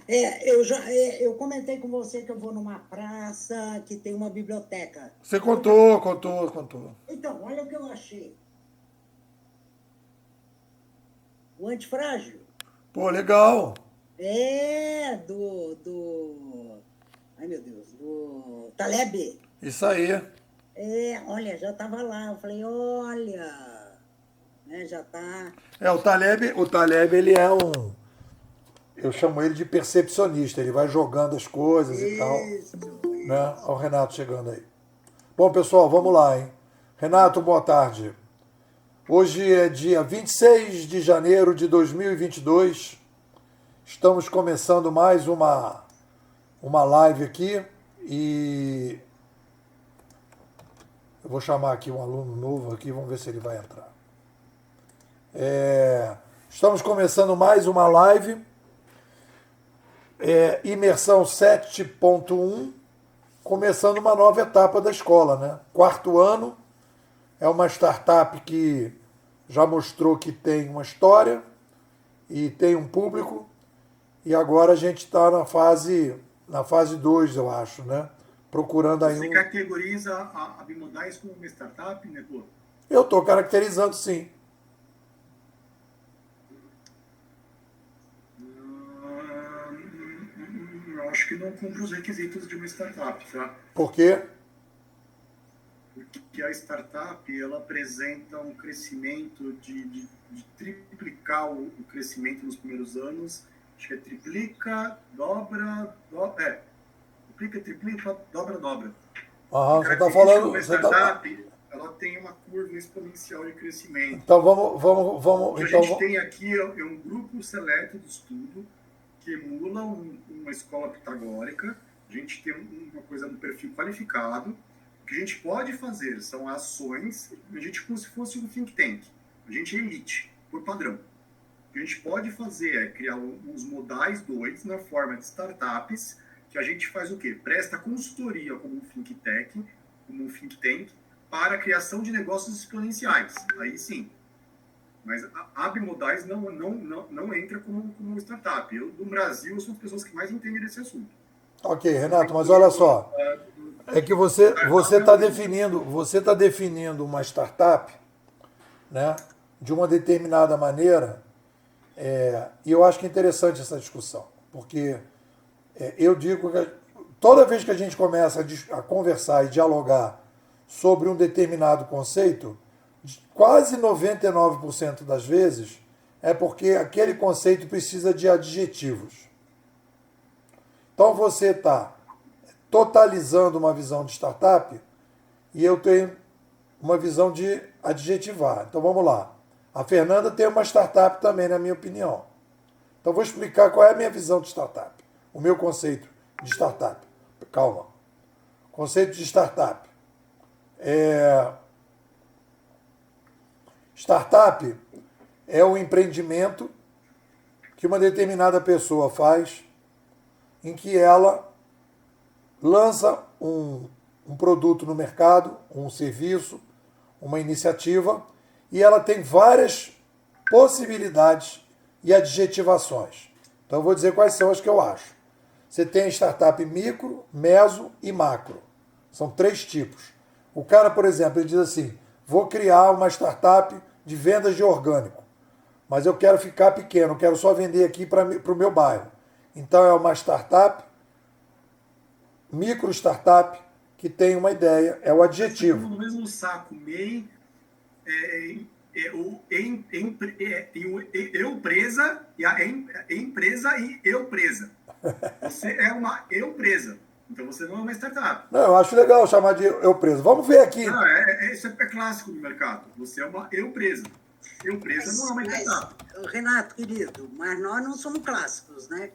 Eu comentei com você que eu vou numa praça que tem uma biblioteca. Você contou. Então, olha o que eu achei. O antifrágil. Pô, legal. Ai, meu Deus, do Taleb. Isso aí. Olha, já estava lá. Eu falei, olha, né, já está. O Taleb, ele é um. Eu chamo ele de percepcionista. Ele vai jogando as coisas e tal. Isso, Né? isso. Olha o Renato chegando aí. Bom, pessoal, vamos lá, hein? Renato, boa tarde. Hoje é dia 26 de janeiro de 2022. Estamos começando mais uma live aqui e eu vou chamar aqui um aluno novo aqui, vamos ver se ele vai entrar. Estamos começando mais uma live, imersão 7.1, começando uma nova etapa da escola, né? Quarto ano, é uma startup que já mostrou que tem uma história e tem um público, e agora a gente está na fase 2, eu acho, né? Procurando aí Você categoriza a Bimodais como uma startup, né, pô? Eu estou caracterizando, sim. Eu acho que não cumpre os requisitos de uma startup, tá? Por quê? Porque a startup, ela apresenta um crescimento de triplicar o crescimento nos primeiros anos. Acho que é triplica, triplica, dobra. Você está Característica de falando. uma startup, ela tem uma curva exponencial de crescimento. Então vamos. O que a gente tem aqui é um grupo seleto de estudo que emula uma escola pitagórica. A gente tem uma coisa no perfil qualificado. O que a gente pode fazer são ações, a gente como se fosse um think tank. A gente é elite, por padrão. O que a gente pode fazer é criar uns modais 2 na forma de startups, que a gente faz o quê? Presta consultoria como um think tank, para a criação de negócios exponenciais. Aí sim. Mas a Bimodais não entra como startup. Eu, no Brasil, sou uma das pessoas que mais entendem desse assunto. Ok, Renato, mas olha só. É que você está definindo uma startup, né, de uma determinada maneira, e eu acho que é interessante essa discussão, porque eu digo que toda vez que a gente começa a conversar e dialogar sobre um determinado conceito, quase 99% das vezes é porque aquele conceito precisa de adjetivos. Então você está totalizando uma visão de startup e eu tenho uma visão de adjetivar. Então vamos lá. A Fernanda tem uma startup também, na minha opinião. Então vou explicar qual é a minha visão de startup. O meu conceito de startup. Calma. Conceito de startup. Startup é um empreendimento que uma determinada pessoa faz em que ela lança um produto no mercado, um serviço, uma iniciativa, e ela tem várias possibilidades e adjetivações. Então eu vou dizer quais são as que eu acho. Você tem startup micro, meso e macro. São 3 tipos. O cara, por exemplo, ele diz assim, vou criar uma startup de vendas de orgânico, mas eu quero ficar pequeno, eu quero só vender aqui para o meu bairro. Então é uma startup, micro startup, que tem uma ideia, é o adjetivo. No mesmo saco, MEI, eu presa, e a empresa e eu presa. Você é uma eu presa. Então você não é uma startup. Não, eu acho legal chamar de eu preso. Vamos ver aqui. Não, isso é clássico no mercado. Você é uma eu presa. Eu presa não é uma startup. Renato, querido, mas nós não somos clássicos, né?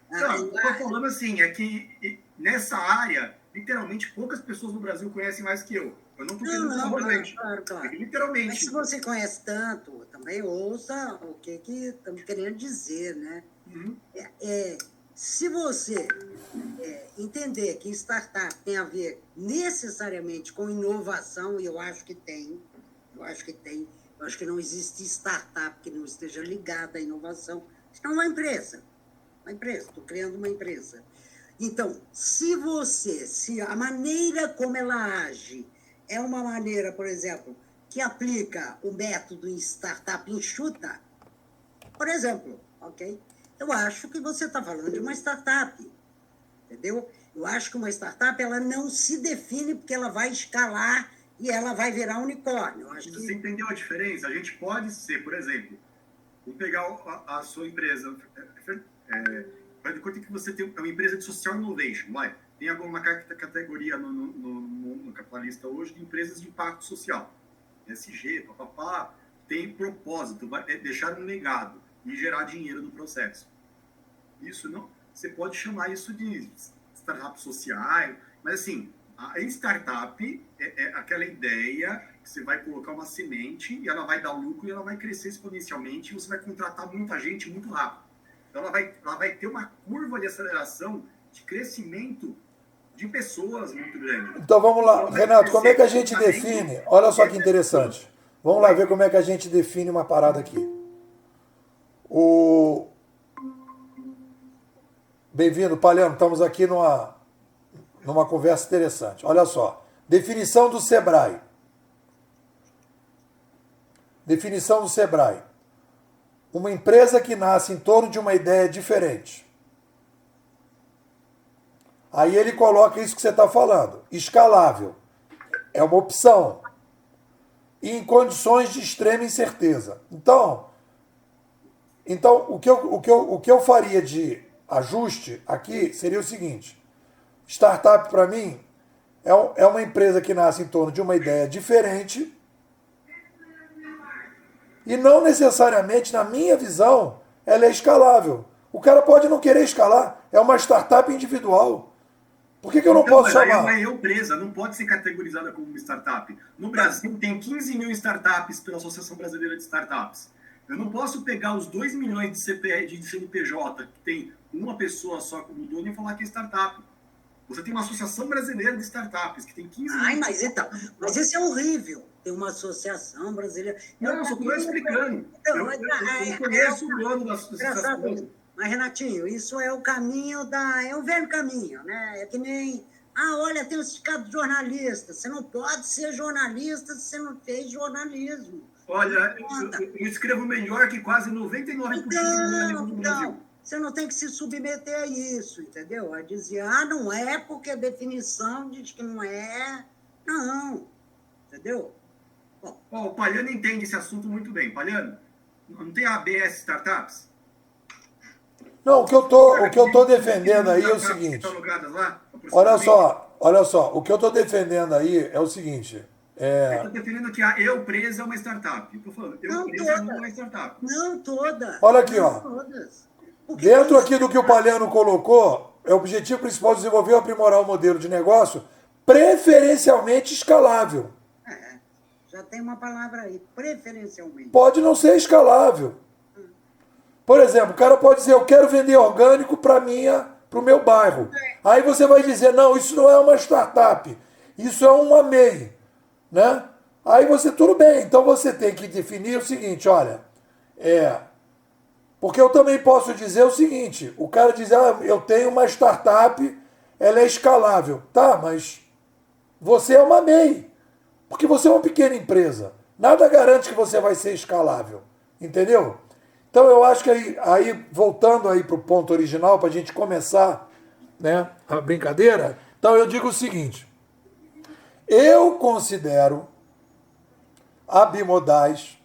Não, eu estou falando assim, é que nessa área, literalmente, poucas pessoas no Brasil conhecem mais que eu. Eu não estou querendo falar arrogante. Claro. Literalmente. Mas se você conhece tanto, também ouça o que estamos querendo dizer, né? Uhum. Se você entender que startup tem a ver necessariamente com inovação, e eu acho que tem, eu acho que não existe startup que não esteja ligada à inovação, senão é uma empresa. Uma empresa, estou criando uma empresa. Então, se a maneira como ela age é uma maneira, por exemplo, que aplica o método em startup enxuta, por exemplo, ok? Eu acho que você está falando de uma startup, entendeu? Eu acho que uma startup ela não se define porque ela vai escalar e ela vai virar unicórnio. Eu acho que... Você entendeu a diferença? A gente pode ser, por exemplo, vou pegar a sua empresa, faz de conta que você tem uma empresa de social innovation, vai. Tem alguma categoria no capitalista hoje de empresas de impacto social. SG, papapá, tem propósito, vai deixar um legado e gerar dinheiro no processo. Isso não, você pode chamar isso de startup social, mas assim, a startup é aquela ideia que você vai colocar uma semente e ela vai dar lucro e ela vai crescer exponencialmente e você vai contratar muita gente muito rápido. Então ela vai ter uma curva de aceleração de crescimento de pessoas muito grande. Então vamos lá, Renato, como é que a gente define? Olha só que interessante. Vamos lá ver como é que a gente define uma parada aqui. Bem-vindo, Palhano. Estamos aqui numa conversa interessante. Olha só. Definição do Sebrae. Definição do Sebrae. Uma empresa que nasce em torno de uma ideia diferente. Aí ele coloca isso que você está falando. Escalável. É uma opção. E em condições de extrema incerteza. Então o que eu faria de ajuste aqui seria o seguinte. Startup, para mim, é uma empresa que nasce em torno de uma ideia diferente e não necessariamente, na minha visão, ela é escalável. O cara pode não querer escalar. É uma startup individual. Por que eu não posso chamar? Ela é empresa, não pode ser categorizada como uma startup. No Brasil, tem 15 mil startups pela Associação Brasileira de Startups. Eu não posso pegar os 2 milhões de CNPJ, que tem uma pessoa só como dono, e falar que é startup. Você tem uma Associação Brasileira de Startups, que tem 15 mil... Mas isso é horrível. Tem uma associação brasileira... Não, só estou explicando. Eu conheço o dono da associação. Mas, Renatinho, isso é o caminho é o velho caminho, né? É que nem... olha, tem o sindicato de jornalistas. Você não pode ser jornalista se você não fez jornalismo. Olha, eu escrevo melhor que quase 99% do jornalismo do Brasil. Você não tem que se submeter a isso, entendeu? A dizer, não é porque a definição diz que não é. Não, entendeu? Bom, o Palhano entende esse assunto muito bem. Palhano, não tem a ABS Startups? Não, o que eu tô defendendo aí é o seguinte. Olha só, o que eu tô defendendo aí é o seguinte. Eu estou defendendo que a empresa é uma startup. Eu estou falando, empresa não é uma startup. Não toda. Olha aqui, ó. Dentro aqui do que o Palhano colocou, é o objetivo principal desenvolver e aprimorar o modelo de negócio, preferencialmente escalável. Já tem uma palavra aí, preferencialmente. Pode não ser escalável. Por exemplo, o cara pode dizer, eu quero vender orgânico para o meu bairro. Aí você vai dizer, não, isso não é uma startup, isso é uma MEI, né? Aí tudo bem, então você tem que definir o seguinte, olha, porque eu também posso dizer o seguinte, o cara diz, eu tenho uma startup, ela é escalável. Tá, mas você é uma MEI, porque você é uma pequena empresa. Nada garante que você vai ser escalável, entendeu? Então eu acho que aí voltando aí para o ponto original, para a gente começar, né, a brincadeira, então eu digo o seguinte, eu considero a Bimodais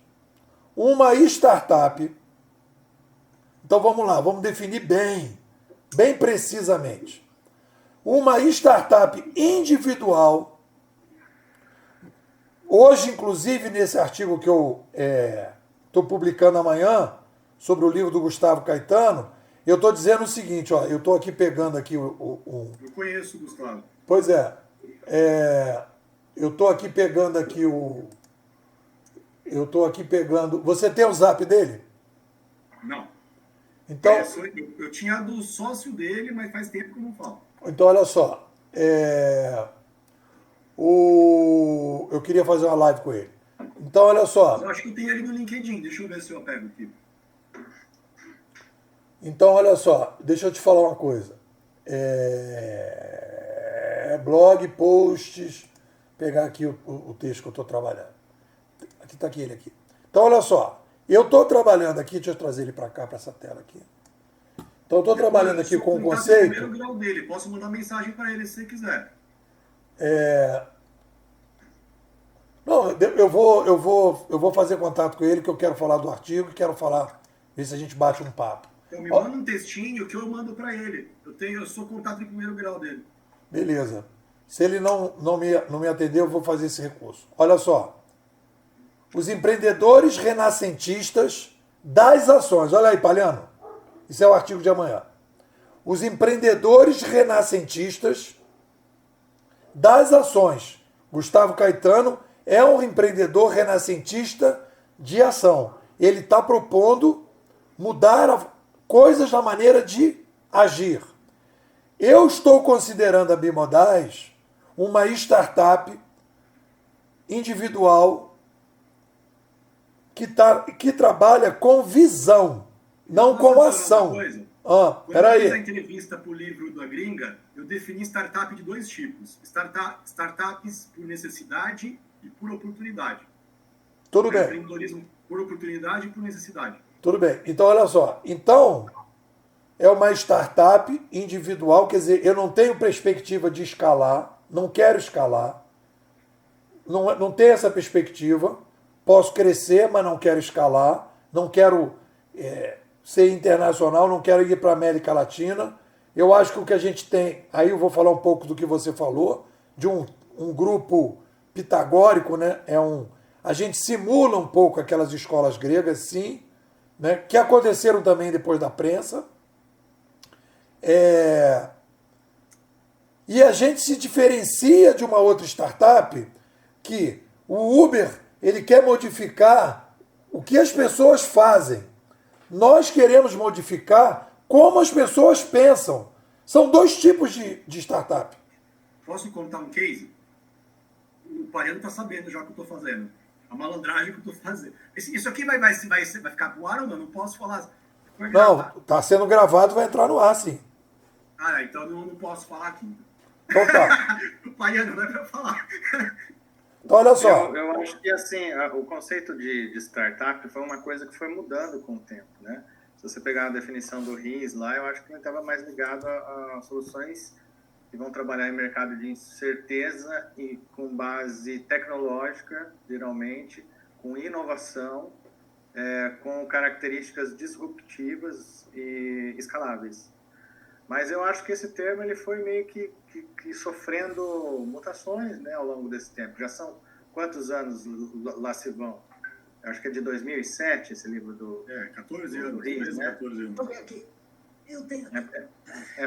uma startup. Então vamos lá, vamos definir bem precisamente. Uma startup individual. Hoje, inclusive, nesse artigo que eu estou publicando amanhã, sobre o livro do Gustavo Caetano, eu estou dizendo o seguinte, ó, eu estou aqui pegando aqui Eu conheço o Gustavo. Pois eu estou aqui pegando aqui Você tem o zap dele? Não. Então, eu tinha do sócio dele, mas faz tempo que eu não falo. Então, olha só. Eu queria fazer uma live com ele. Então, olha só. Eu acho que eu tenho ele no LinkedIn. Deixa eu ver se eu pego aqui. Então, olha só, deixa eu te falar uma coisa. Blog, posts, pegar aqui o texto que eu estou trabalhando. Aqui está aqui ele aqui. Então, olha só, eu estou trabalhando aqui, deixa eu trazer ele para cá, para essa tela aqui. Então, eu estou trabalhando aqui com o conceito. Primeiro grau dele, posso mandar mensagem para ele se você quiser. Não, eu vou fazer contato com ele, que eu quero falar do artigo, quero falar, ver se a gente bate um papo. Então me manda um textinho que eu mando para ele. Eu sou contato de primeiro grau dele. Beleza. Se ele não me atender, eu vou fazer esse recurso. Olha só. Os empreendedores renascentistas das ações. Olha aí, Palhano. Isso é o artigo de amanhã. Os empreendedores renascentistas das ações. Gustavo Caetano é um empreendedor renascentista de ação. Ele está propondo mudar coisas na maneira de agir. Eu estou considerando a Bimodais uma startup individual que trabalha com visão, não com ação. Quando peraí. eu fiz a entrevista para o livro da Gringa, eu defini startup de dois tipos. Startups por necessidade e por oportunidade. Tudo bem. Empreendedorismo por oportunidade e por necessidade. Tudo bem. Então, olha só. Então, é uma startup individual, quer dizer, eu não tenho perspectiva de escalar, não quero escalar, não tenho essa perspectiva, posso crescer, mas não quero escalar, não quero ser internacional, não quero ir para a América Latina. Eu acho que o que a gente tem, aí eu vou falar um pouco do que você falou, de um grupo pitagórico, né? A gente simula um pouco aquelas escolas gregas, sim, né? Que aconteceram também depois da prensa. E a gente se diferencia de uma outra startup que o Uber ele quer modificar o que as pessoas fazem. Nós queremos modificar como as pessoas pensam. São dois tipos de startup. Posso contar um case? O Palhano está sabendo já o que eu estou fazendo. A malandragem que eu estou fazendo. Isso aqui vai ficar pro ar ou não? Não posso falar. Não, está sendo gravado, vai entrar no ar, sim. Então eu não posso falar aqui. Então tá. O Palhano não é para falar. Então, olha só. Eu acho que assim, o conceito de startup foi uma coisa que foi mudando com o tempo, né? Se você pegar a definição do RIS lá, eu acho que ele estava mais ligado a soluções que vão trabalhar em mercado de incerteza e com base tecnológica, geralmente, com inovação, com características disruptivas e escaláveis. Mas eu acho que esse termo ele foi meio que sofrendo mutações, né, ao longo desse tempo. Já são quantos anos lá se vão? Eu acho que é de 2007 esse livro do... 14 anos. RIS, né? 14 anos. Eu tenho...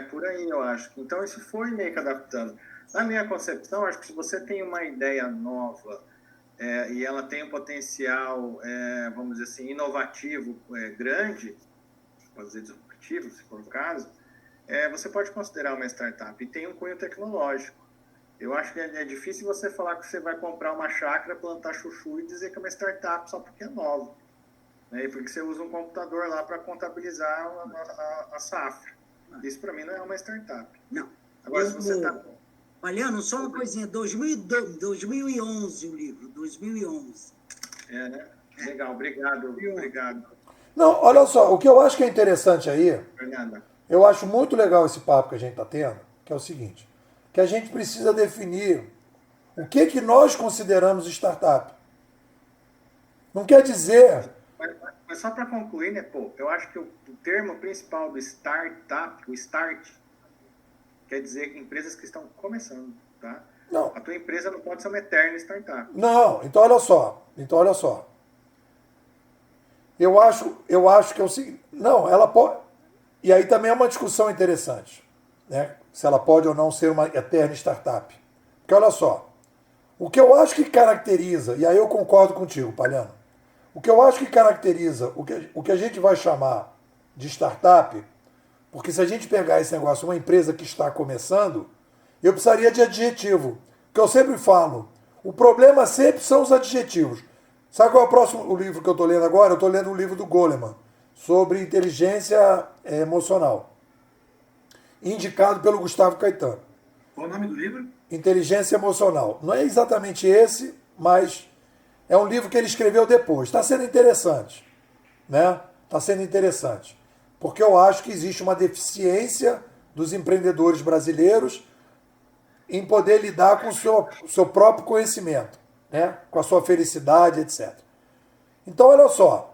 por aí, eu acho. Então, isso foi meio que adaptando. Na minha concepção, acho que se você tem uma ideia nova e ela tem um potencial, vamos dizer assim, inovativo grande, pode dizer disruptivo, se for o caso, você pode considerar uma startup. E tem um cunho tecnológico. Eu acho que é difícil você falar que você vai comprar uma chácara, plantar chuchu e dizer que é uma startup só porque é nova. Né? E porque você usa um computador lá para contabilizar a safra. Isso para mim não é uma startup. Não. Agora, se você está... Mariano, só uma coisinha. 2011 o livro. 2011. Né? Legal, obrigado. Não, olha só, o que eu acho que é interessante aí, Fernanda. eu acho muito legal esse papo que a gente está tendo, que é o seguinte, que a gente precisa definir o que nós consideramos startup. Não quer dizer... Mas só para concluir, né, eu acho que o termo principal do startup, o start, quer dizer empresas que estão começando, tá? Não. A tua empresa não pode ser uma eterna startup. Não, então olha só. Eu acho que é o seguinte... Não, ela pode... E aí também é uma discussão interessante, né? Se ela pode ou não ser uma eterna startup. Porque olha só, o que eu acho que caracteriza, e aí eu concordo contigo, Palhano, o que eu acho que caracteriza o que a gente vai chamar de startup, porque se a gente pegar esse negócio, uma empresa que está começando, eu precisaria de adjetivo. Que eu sempre falo, o problema sempre são os adjetivos. Sabe qual é o livro que eu estou lendo agora? Eu estou lendo o livro do Goleman, sobre inteligência emocional, indicado pelo Gustavo Caetano. Qual o nome do livro? Inteligência Emocional. Não é exatamente esse, mas é um livro que ele escreveu depois. Está sendo interessante, né? Está sendo interessante, porque eu acho que existe uma deficiência dos empreendedores brasileiros em poder lidar com o seu próprio conhecimento, né? Com a sua felicidade, etc. Então, olha só,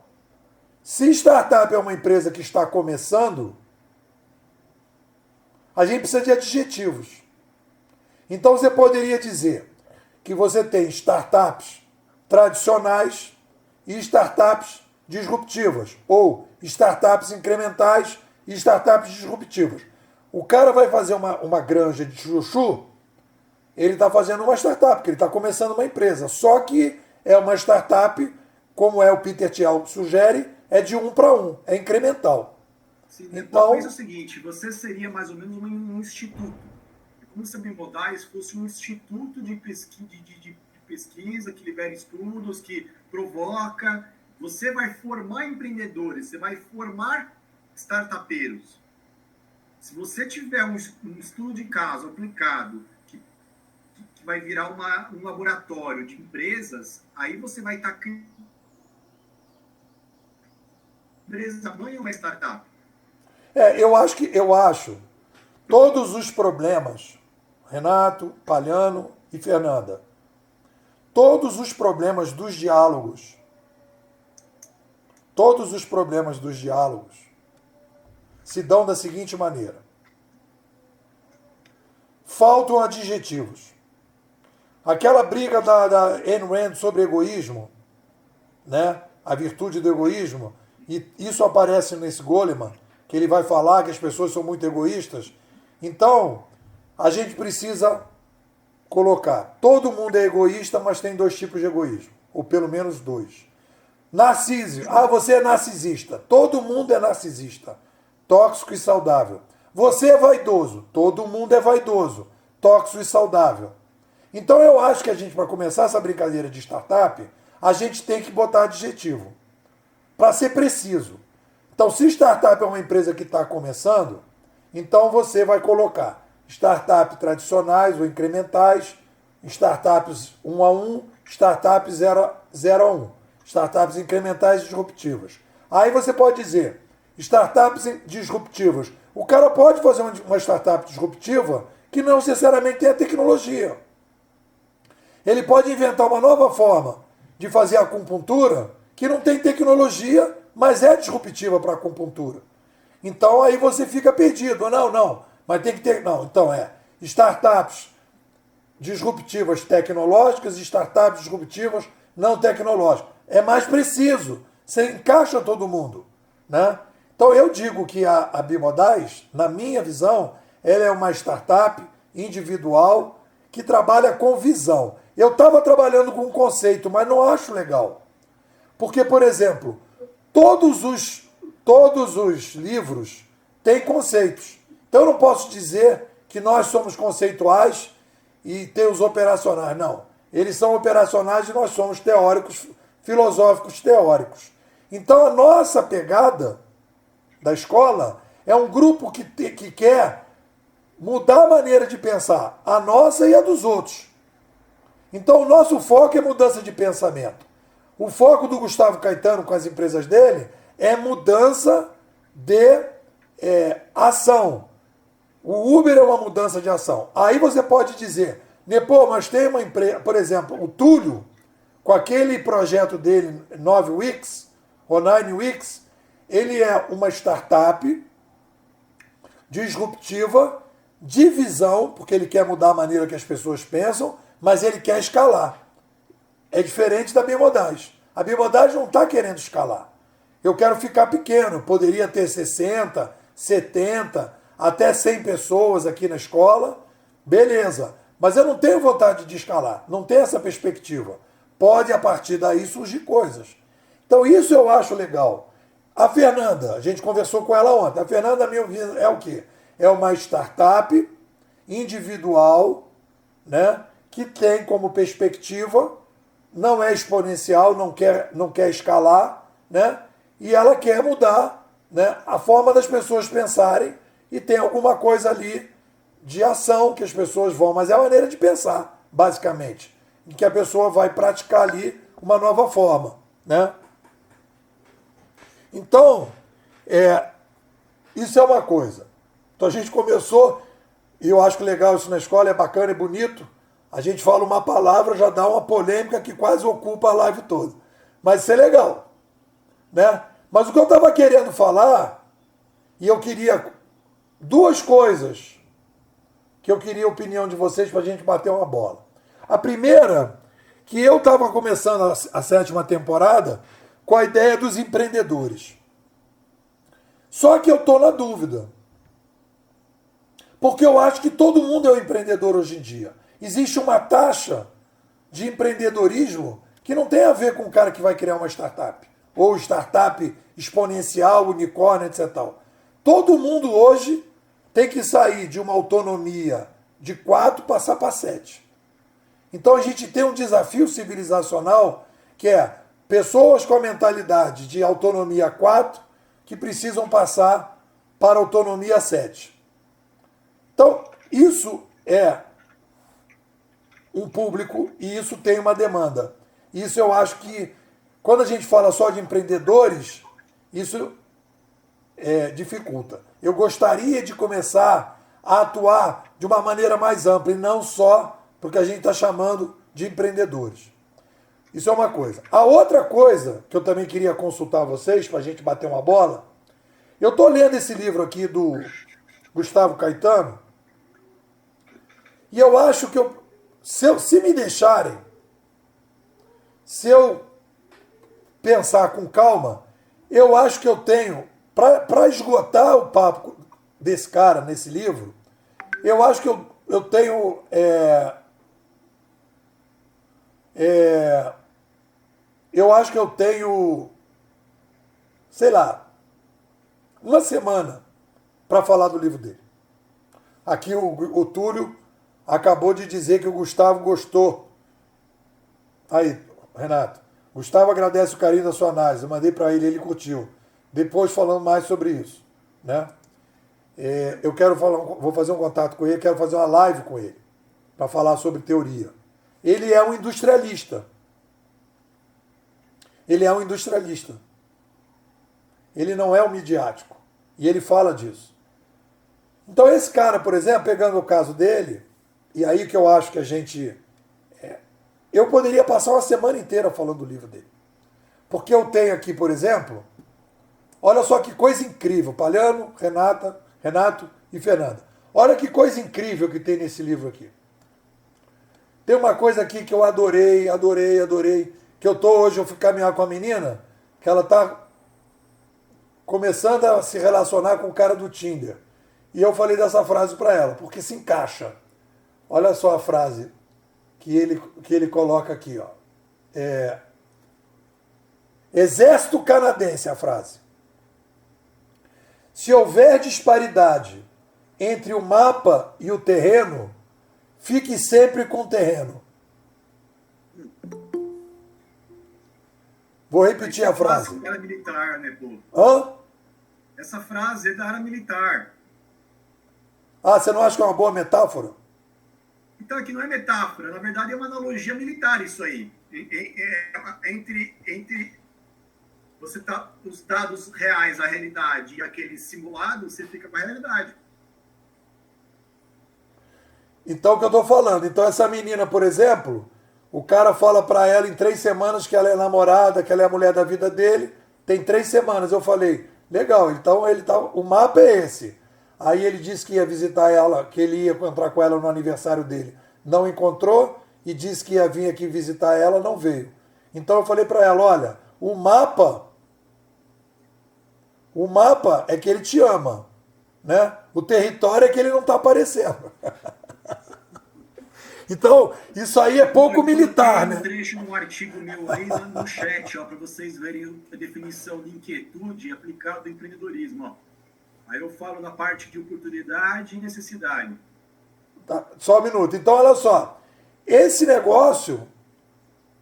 se startup é uma empresa que está começando, a gente precisa de adjetivos. Então, você poderia dizer que você tem startups tradicionais e startups disruptivas, ou startups incrementais e startups disruptivas. O cara vai fazer uma granja de chuchu, ele está fazendo uma startup, porque ele está começando uma empresa. Só que é uma startup, como o Peter Thiel sugere, é de 1 para 1, é incremental. Sim, então, pensa o seguinte, você seria mais ou menos um instituto. É como se a Bimodais fosse um instituto de pesquisa que libera estudos, que provoca. Você vai formar empreendedores, você vai formar startupeiros. Se você tiver um estudo de caso aplicado, que vai virar um laboratório de empresas, aí você vai estar criando empresa mãe ou uma startup. eu acho todos os problemas, Renato, Palhano e Fernanda, todos os problemas dos diálogos se dão da seguinte maneira. Faltam adjetivos. Aquela briga da Ayn Rand sobre egoísmo, né? A virtude do egoísmo, e isso aparece nesse Goleman, que ele vai falar que as pessoas são muito egoístas. Então, a gente precisa colocar, todo mundo é egoísta, mas tem 2 tipos de egoísmo, ou pelo menos 2. Narciso. Você é narcisista. Todo mundo é narcisista. Tóxico e saudável. Você é vaidoso. Todo mundo é vaidoso. Tóxico e saudável. Então eu acho que a gente, para começar essa brincadeira de startup, a gente tem que botar adjetivo. Para ser preciso. Então, se startup é uma empresa que está começando, então você vai colocar startups tradicionais ou incrementais, startups 1 a 1, startups 0 a 1. Startups incrementais disruptivas. Aí você pode dizer, startups disruptivas. O cara pode fazer uma startup disruptiva que não necessariamente tem a tecnologia. Ele pode inventar uma nova forma de fazer a acupuntura que não tem tecnologia, mas é disruptiva para a acupuntura. Então aí você fica perdido. Não, mas tem que ter... Não, então startups disruptivas tecnológicas e startups disruptivas não tecnológicas. É mais preciso. Você encaixa todo mundo, né? Então eu digo que a Bimodais, na minha visão, ela é uma startup individual que trabalha com visão. Eu estava trabalhando com um conceito, mas não acho legal. Porque, por exemplo, todos os livros têm conceitos. Então eu não posso dizer que nós somos conceituais e tem os operacionais. Não. Eles são operacionais e nós somos teóricos, filosóficos teóricos. Então a nossa pegada da escola é um grupo que quer mudar a maneira de pensar, a nossa e a dos outros. Então o nosso foco é mudança de pensamento. O foco do Gustavo Caetano com as empresas dele é mudança de ação. O Uber é uma mudança de ação. Aí você pode dizer, mas tem uma empresa, por exemplo, o Túlio, com aquele projeto dele, 9 Weeks, ou 9 Weeks, ele é uma startup disruptiva, de visão, porque ele quer mudar a maneira que as pessoas pensam, mas ele quer escalar. É diferente da Bimodais. A Bimodais não está querendo escalar. Eu quero ficar pequeno, poderia ter 60, 70, até 100 pessoas aqui na escola, beleza. Mas eu não tenho vontade de escalar, não tenho essa perspectiva. Pode, a partir daí, surgir coisas. Então, isso eu acho legal. A Fernanda, a gente conversou com ela ontem. A Fernanda, a minha opinião, é o quê? É uma startup individual, né, que tem como perspectiva, não é exponencial, não quer escalar, né, e ela quer mudar, né, a forma das pessoas pensarem e tem alguma coisa ali de ação que as pessoas vão, mas é a maneira de pensar, basicamente, em que a pessoa vai praticar ali uma nova forma, né? Então, isso é uma coisa. Então a gente começou, e eu acho que legal isso na escola, é bacana, é bonito. A gente fala uma palavra, já dá uma polêmica que quase ocupa a live toda. Mas isso é legal, né? Mas o que eu estava querendo falar, e eu queria duas coisas que eu queria a opinião de vocês para a gente bater uma bola. A primeira, que eu estava começando a 7ª temporada com a ideia dos empreendedores. Só que eu estou na dúvida. Porque eu acho que todo mundo é um empreendedor hoje em dia. Existe uma taxa de empreendedorismo que não tem a ver com o cara que vai criar uma startup. Ou startup exponencial, unicórnio, etc. Todo mundo hoje tem que sair de uma autonomia de 4 passar para 7. Então a gente tem um desafio civilizacional que é pessoas com a mentalidade de autonomia 4 que precisam passar para autonomia 7. Então, isso é um público e isso tem uma demanda. Isso eu acho que, quando a gente fala só de empreendedores, isso dificulta. Eu gostaria de começar a atuar de uma maneira mais ampla e não só porque a gente está chamando de empreendedores. Isso é uma coisa. A outra coisa que eu também queria consultar vocês, para a gente bater uma bola, eu estou lendo esse livro aqui do Gustavo Caetano e eu acho que se me deixarem, se eu pensar com calma, eu acho que eu tenho, para esgotar o papo desse cara nesse livro, eu acho que eu tenho eu acho que eu tenho, sei lá, uma semana para falar do livro dele. Aqui o Túlio acabou de dizer que o Gustavo gostou. Aí, Renato. Gustavo agradece o carinho da sua análise. Eu mandei para ele curtiu. Depois falando mais sobre isso, né? Eu quero vou fazer um contato com ele, quero fazer uma live com ele para falar sobre teoria. Ele é um industrialista. Ele é um industrialista. Ele não é um midiático. E ele fala disso. Então esse cara, por exemplo, pegando o caso dele, e aí que eu acho que a gente... eu poderia passar uma semana inteira falando do livro dele. Porque eu tenho aqui, por exemplo, olha só que coisa incrível, Palhano, Renato e Fernanda. Olha que coisa incrível que tem nesse livro aqui. Tem uma coisa aqui que eu adorei, que eu tô hoje, eu fui caminhar com a menina, que ela tá começando a se relacionar com o cara do Tinder. E eu falei dessa frase para ela, porque se encaixa. Olha só a frase que ele coloca aqui, ó. Exército canadense, a frase. Se houver disparidade entre o mapa e o terreno, fique sempre com o terreno. Vou repetir a frase. Essa frase é da área militar, né, pô? Hã? Essa frase é da área militar. Ah, você não acha que é uma boa metáfora? Então, aqui não é metáfora. Na verdade, é uma analogia militar isso aí. Entre você tá os dados reais, a realidade e aquele simulado, você fica com a realidade. Então, o que eu estou falando? Então, essa menina, por exemplo, o cara fala para ela em 3 semanas que ela é namorada, que ela é a mulher da vida dele. Tem 3 semanas. Eu falei, legal, então o mapa é esse. Aí ele disse que ia visitar ela, que ele ia encontrar com ela no aniversário dele. Não encontrou e disse que ia vir aqui visitar ela, não veio. Então eu falei para ela, olha, o mapa é que ele te ama, né? O território é que ele não está aparecendo. Então, isso aí é pouco militar, né? Um trecho no artigo meu aí no chat, ó, para vocês verem a definição de inquietude aplicada ao empreendedorismo, ó. Aí eu falo da parte de oportunidade e necessidade. Tá, só um minuto. Então, olha só. Esse negócio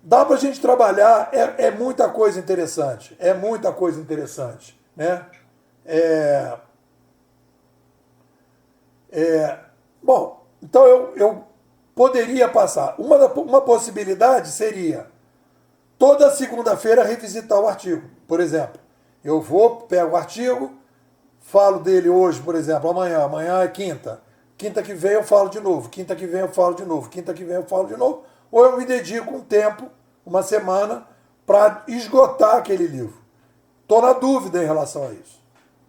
dá para a gente trabalhar, é muita coisa interessante, né? Bom, então eu poderia passar. Uma possibilidade seria toda segunda-feira revisitar o artigo. Por exemplo, eu pego o artigo, falo dele hoje, por exemplo, amanhã é quinta. Quinta que vem eu falo de novo, quinta que vem eu falo de novo, quinta que vem eu falo de novo. Ou eu me dedico um tempo, uma semana, para esgotar aquele livro. Estou na dúvida em relação a isso.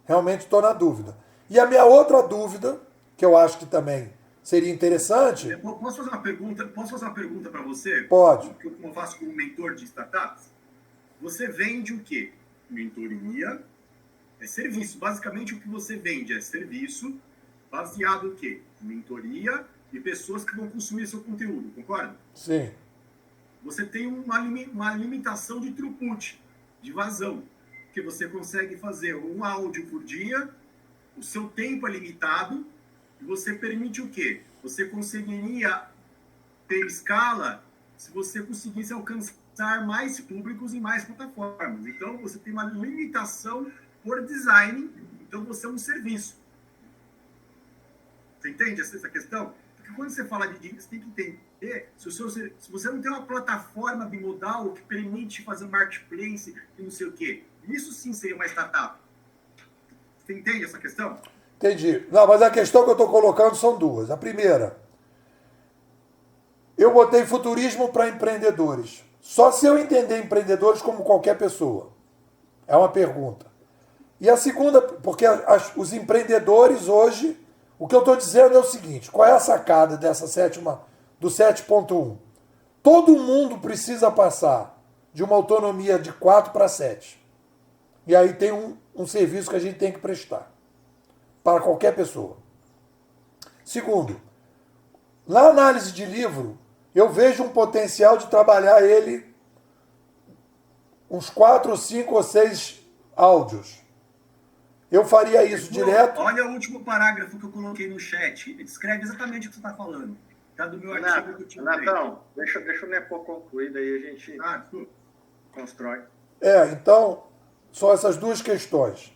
Realmente estou na dúvida. E a minha outra dúvida, que eu acho que também seria interessante... Posso fazer uma pergunta para você? Pode. Que eu faço como mentor de startups. Você vende o quê? Mentoria, é serviço. Basicamente o que você vende é serviço baseado em quê? Mentoria e pessoas que vão consumir seu conteúdo, concorda? Sim. Você tem uma limitação de throughput, de vazão, que você consegue fazer um áudio por dia, o seu tempo é limitado, e você permite o quê? Você conseguiria ter escala se você conseguisse alcançar mais públicos em mais plataformas. Então, você tem uma limitação por design, então você é um serviço. Você entende essa questão? Porque quando você fala de dicas, você tem que entender, se você não tem uma plataforma bimodal que permite fazer um marketplace e não sei o quê, isso sim seria uma startup. Você entende essa questão? Entendi. Não, mas a questão que eu estou colocando são duas. A primeira, eu botei futurismo para empreendedores. Só se eu entender empreendedores como qualquer pessoa. É uma pergunta. E a segunda, porque os empreendedores hoje, o que eu estou dizendo é o seguinte, qual é a sacada do 7.1? Todo mundo precisa passar de uma autonomia de 4 para 7. E aí tem um serviço que a gente tem que prestar para qualquer pessoa. Segundo, na análise de livro, eu vejo um potencial de trabalhar ele uns 4, 5 ou 6 áudios. Eu faria isso direto. Olha o último parágrafo que eu coloquei no chat. Ele descreve exatamente o que você está falando. Está do meu artigo que eu tinha. Renatão, deixa o Nepo concluir, daí a gente constrói. Então, são essas duas questões.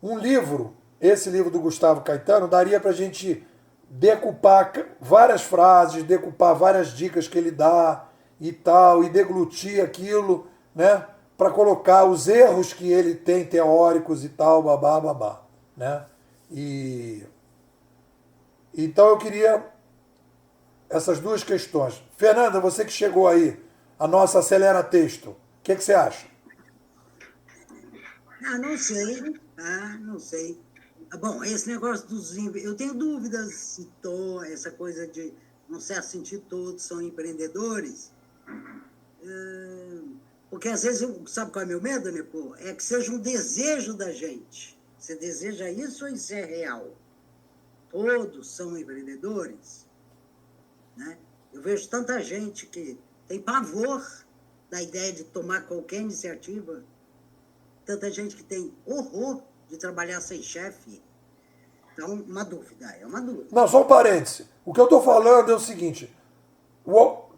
Um livro, esse livro do Gustavo Caetano, daria para a gente decupar várias frases, decupar várias dicas que ele dá e tal, e deglutir aquilo, né? Para colocar os erros que ele tem teóricos e tal, babá, né? Então eu queria essas duas questões. Fernanda, você que chegou aí, a nossa Acelera Texto, o que você acha? Não sei, não sei. Bom, esse negócio dos... Eu tenho dúvidas se essa coisa de, num certo sentido, todos são empreendedores. Porque às vezes, sabe qual é o meu medo, Nepo? É que seja um desejo da gente. Você deseja isso ou isso é real? Todos são empreendedores? Né? Eu vejo tanta gente que tem pavor da ideia de tomar qualquer iniciativa. Tanta gente que tem horror de trabalhar sem chefe. Então, é uma dúvida. Não, só um parêntese. O que eu estou falando é o seguinte.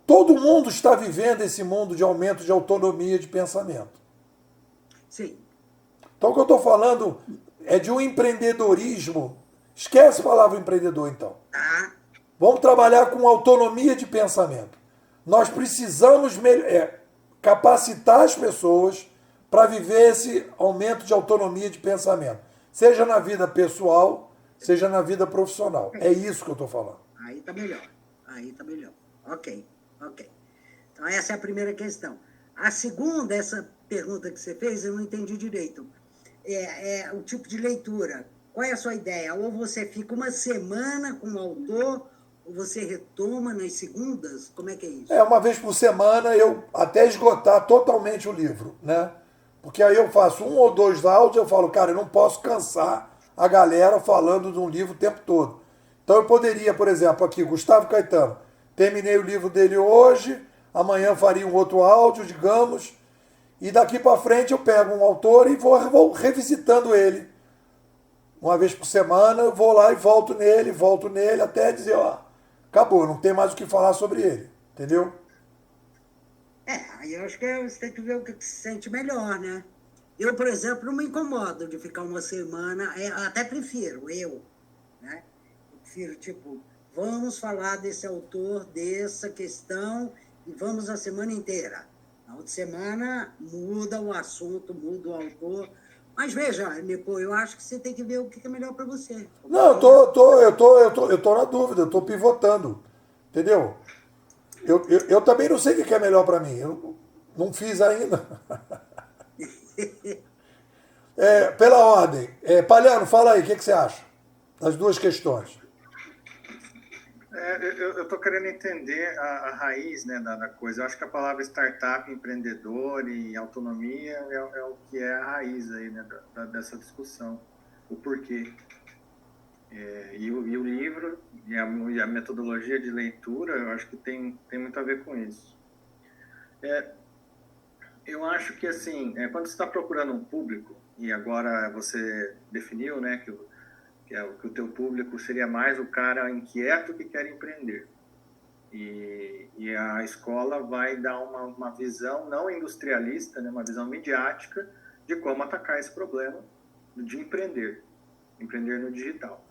Todo mundo está vivendo esse mundo de aumento de autonomia de pensamento. Sim. Então, o que eu estou falando é de um empreendedorismo. Esquece a palavra empreendedor, então. Vamos trabalhar com autonomia de pensamento. Nós precisamos capacitar as pessoas para viver esse aumento de autonomia de pensamento. Seja na vida pessoal, seja na vida profissional. É isso que eu estou falando. Aí está melhor. Ok. Então, essa é a primeira questão. A segunda, essa pergunta que você fez, eu não entendi direito. É o tipo de leitura. Qual é a sua ideia? Ou você fica uma semana com o autor, ou você retoma nas segundas? Como é que é isso? Uma vez por semana, eu até esgotar totalmente o livro, né? Porque aí eu faço 1 ou 2 áudios, eu falo, cara, eu não posso cansar a galera falando de um livro o tempo todo. Então eu poderia, por exemplo, aqui, Gustavo Caetano, terminei o livro dele hoje, amanhã faria um outro áudio, digamos, e daqui para frente eu pego um autor e vou revisitando ele. Uma vez por semana eu vou lá e volto nele, até dizer, acabou, não tem mais o que falar sobre ele, entendeu? Aí eu acho que você tem que ver o que se sente melhor, né? Eu, por exemplo, não me incomodo de ficar uma semana, até prefiro, né? Eu prefiro, tipo, vamos falar desse autor, dessa questão, e vamos a semana inteira. Na outra semana, muda o assunto, muda o autor. Mas veja, Nico, eu acho que você tem que ver o que é melhor para você. Não, eu tô na dúvida, eu tô pivotando. Entendeu? Eu também não sei o que é melhor para mim. Eu não fiz ainda. Pela ordem. Palhano, fala aí, o que você acha? Das duas questões. Eu estou querendo entender a raiz, né, da coisa. Eu acho que a palavra startup, empreendedor e autonomia é o que é a raiz aí, né, dessa discussão. O porquê. E o livro e a metodologia de leitura, eu acho que tem muito a ver com isso. Eu acho que, assim, quando você está procurando um público, e agora você definiu, né, que o teu público seria mais o cara inquieto que quer empreender. E a escola vai dar uma visão não industrialista, né, uma visão midiática de como atacar esse problema de empreender no digital.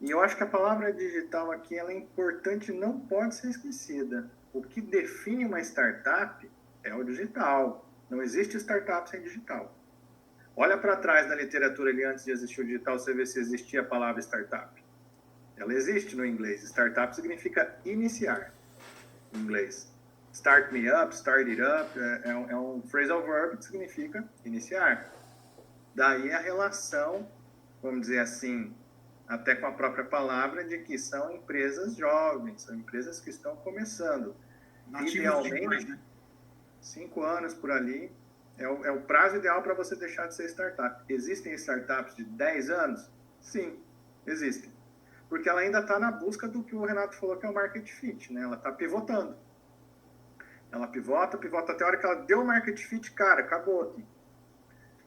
E eu acho que a palavra digital aqui ela é importante, não pode ser esquecida. O que define uma startup é o digital. Não existe startup sem digital. Olha para trás na literatura ali, antes de existir o digital, você vê se existia a palavra startup. Ela existe no inglês. Startup significa iniciar, em inglês. Start me up, start it up, é um phrasal verb que significa iniciar. Daí a relação, vamos dizer assim, até com a própria palavra, de que são empresas jovens, são empresas que estão começando. Idealmente, 5 anos por ali, é o prazo ideal para você deixar de ser startup. Existem startups de 10 anos? Sim, existem. Porque ela ainda está na busca do que o Renato falou, que é o market fit, né? Ela está pivotando. Ela pivota até a hora que ela deu o market fit, cara, acabou aqui.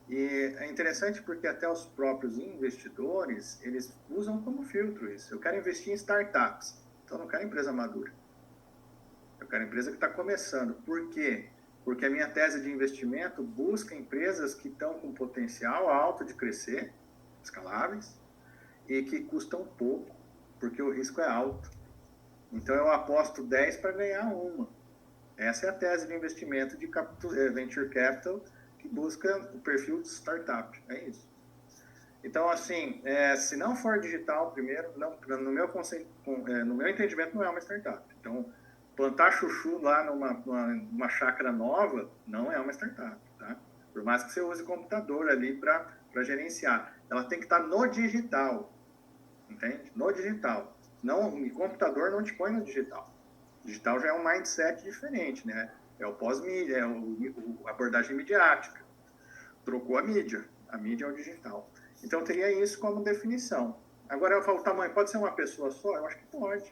E é interessante porque até os próprios investidores, eles usam como filtro isso. Eu quero investir em startups, então eu não quero empresa madura. Eu quero empresa que está começando. Por quê? Porque a minha tese de investimento busca empresas que estão com potencial alto de crescer, escaláveis, e que custam pouco, porque o risco é alto. Então eu aposto 10 para ganhar uma. Essa é a tese de investimento de venture capital, que busca o perfil de startup. É isso. Então, assim, se não for digital, primeiro, no meu conceito, no meu entendimento, não é uma startup. Então, plantar chuchu lá numa chácara nova não é uma startup, tá? Por mais que você use computador ali para gerenciar. Ela tem que estar no digital, entende? No digital. Não, o computador não te põe no digital. O digital já é um mindset diferente, né? É o pós-mídia, é a abordagem midiática. Trocou a mídia é o digital. Então, teria isso como definição. Agora, eu falo, o tamanho pode ser uma pessoa só? Eu acho que pode.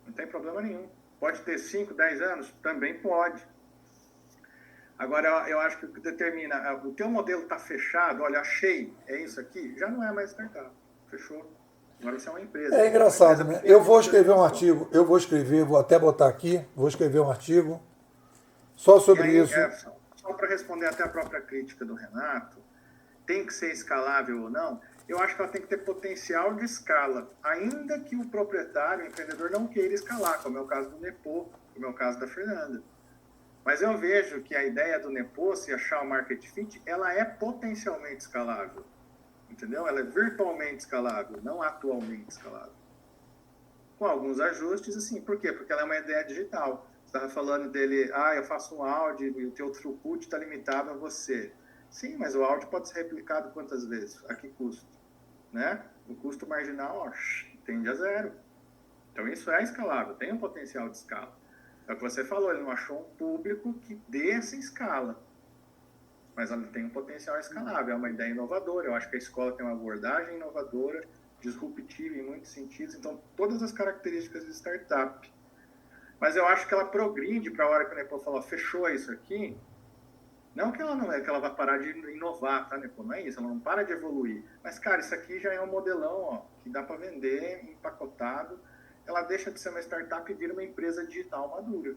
Não tem problema nenhum. Pode ter 5, 10 anos? Também pode. Agora, eu acho que o que determina, o teu modelo está fechado, olha, achei, é isso aqui, já não é mais startup. Fechou? Agora você é uma empresa. É engraçado, né? Eu vou escrever um artigo, vou até botar aqui, vou escrever um artigo só sobre isso. Só para responder até a própria crítica do Renato, tem que ser escalável ou não? Eu acho que ela tem que ter potencial de escala, ainda que o proprietário, o empreendedor, não queira escalar, como é o caso do Nepô, como é o caso da Fernanda. Mas eu vejo que a ideia do Nepô, se achar o market fit, ela é potencialmente escalável. Entendeu? Ela é virtualmente escalável, não atualmente escalável. Com alguns ajustes, assim. Por quê? Porque ela é uma ideia digital. Você estava falando dele, eu faço um áudio e o teu throughput está limitado a você. Sim, mas o áudio pode ser replicado quantas vezes? A que custo? Né? O custo marginal tende a zero. Então, isso é escalável, tem um potencial de escala. É o que você falou, ele não achou um público que dê essa escala. Mas ela tem um potencial escalável, é uma ideia inovadora. Eu acho que a escola tem uma abordagem inovadora, disruptiva em muitos sentidos. Então, todas as características de startup. Mas eu acho que ela progride para a hora que o Nepô falou, fechou isso aqui. Não que ela não é, que ela vai parar de inovar, tá, Nepô? Não é isso, ela não para de evoluir. Mas, cara, isso aqui já é um modelão, que dá para vender empacotado. Ela deixa de ser uma startup e vira uma empresa digital madura.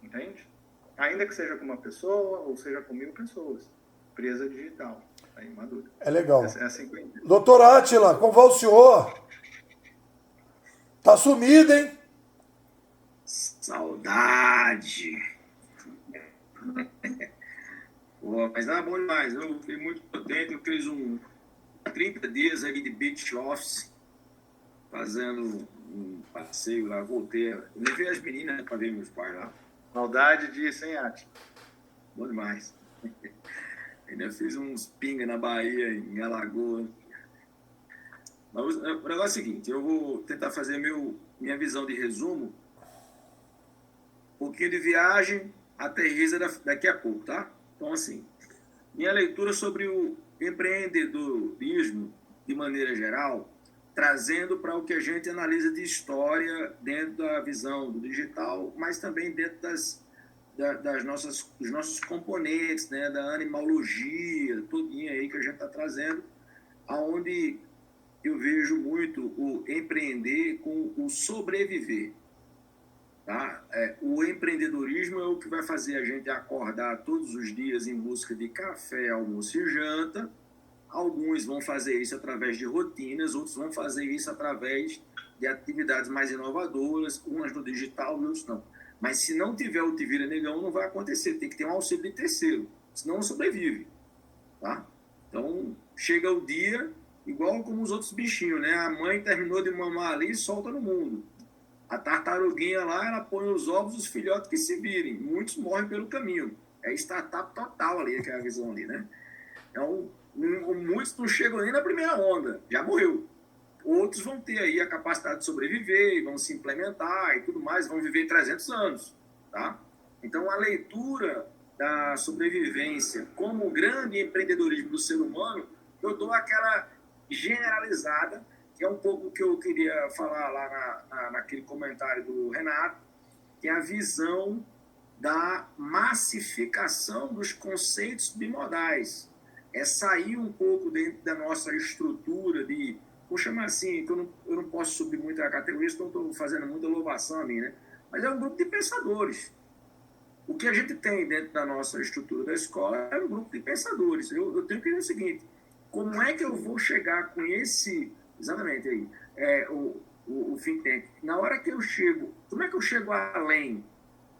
entende? Ainda que seja com uma pessoa ou seja com 1000 pessoas. Empresa digital, aí madura. É legal. É assim que eu entendo. Doutor Átila, como vai o senhor? Tá sumido, hein? Saudade! Pô, mas era bom demais. Eu fiquei muito contente. Eu fiz 30 dias aí de beach office, fazendo um passeio lá. Voltei. Eu levei as meninas para ver meus pais lá. Saudade disso, hein, Ati? Bom demais. Ainda fiz uns pinga na Bahia, em Alagoas. Mas o negócio é o seguinte, eu vou tentar fazer minha visão de resumo. Um pouquinho de viagem, aterriza daqui a pouco, tá? Então, assim, minha leitura sobre o empreendedorismo, de maneira geral, trazendo para o que a gente analisa de história dentro da visão do digital, mas também dentro dos nossos componentes, né, da animalogia, tudinho aí que a gente está trazendo, aonde eu vejo muito o empreender com o sobreviver. Tá? O empreendedorismo é o que vai fazer a gente acordar todos os dias em busca de café, almoço e janta. Alguns vão fazer isso através de rotinas, outros vão fazer isso através de atividades mais inovadoras, umas no digital e outros não. Mas se não tiver o Te Vira Negão, não vai acontecer. Tem que ter um auxílio de terceiro, senão não sobrevive. Tá? Então, chega o dia, igual como os outros bichinhos, né? A mãe terminou de mamar ali e solta no mundo. A tartaruguinha lá, ela põe os ovos, os filhotes que se virem. Muitos morrem pelo caminho. É startup total ali, que é a visão ali, né? Então, muitos não chegam nem na primeira onda, já morreu. Outros vão ter aí a capacidade de sobreviver, vão se implementar e tudo mais, vão viver 300 anos, tá? Então, a leitura da sobrevivência como o grande empreendedorismo do ser humano, eu dou aquela generalizada, que é um pouco o que eu queria falar lá naquele comentário do Renato, que é a visão da massificação dos conceitos bimodais. É sair um pouco dentro da nossa estrutura de, vou chamar assim, que eu não posso subir muito a categoria, então estou fazendo muita louvação a mim, né? Mas é um grupo de pensadores. O que a gente tem dentro da nossa estrutura da escola é um grupo de pensadores. Eu tenho que dizer o seguinte, como é que eu vou chegar com esse... Exatamente aí. O think tank. Na hora que eu chego, como é que eu chego além?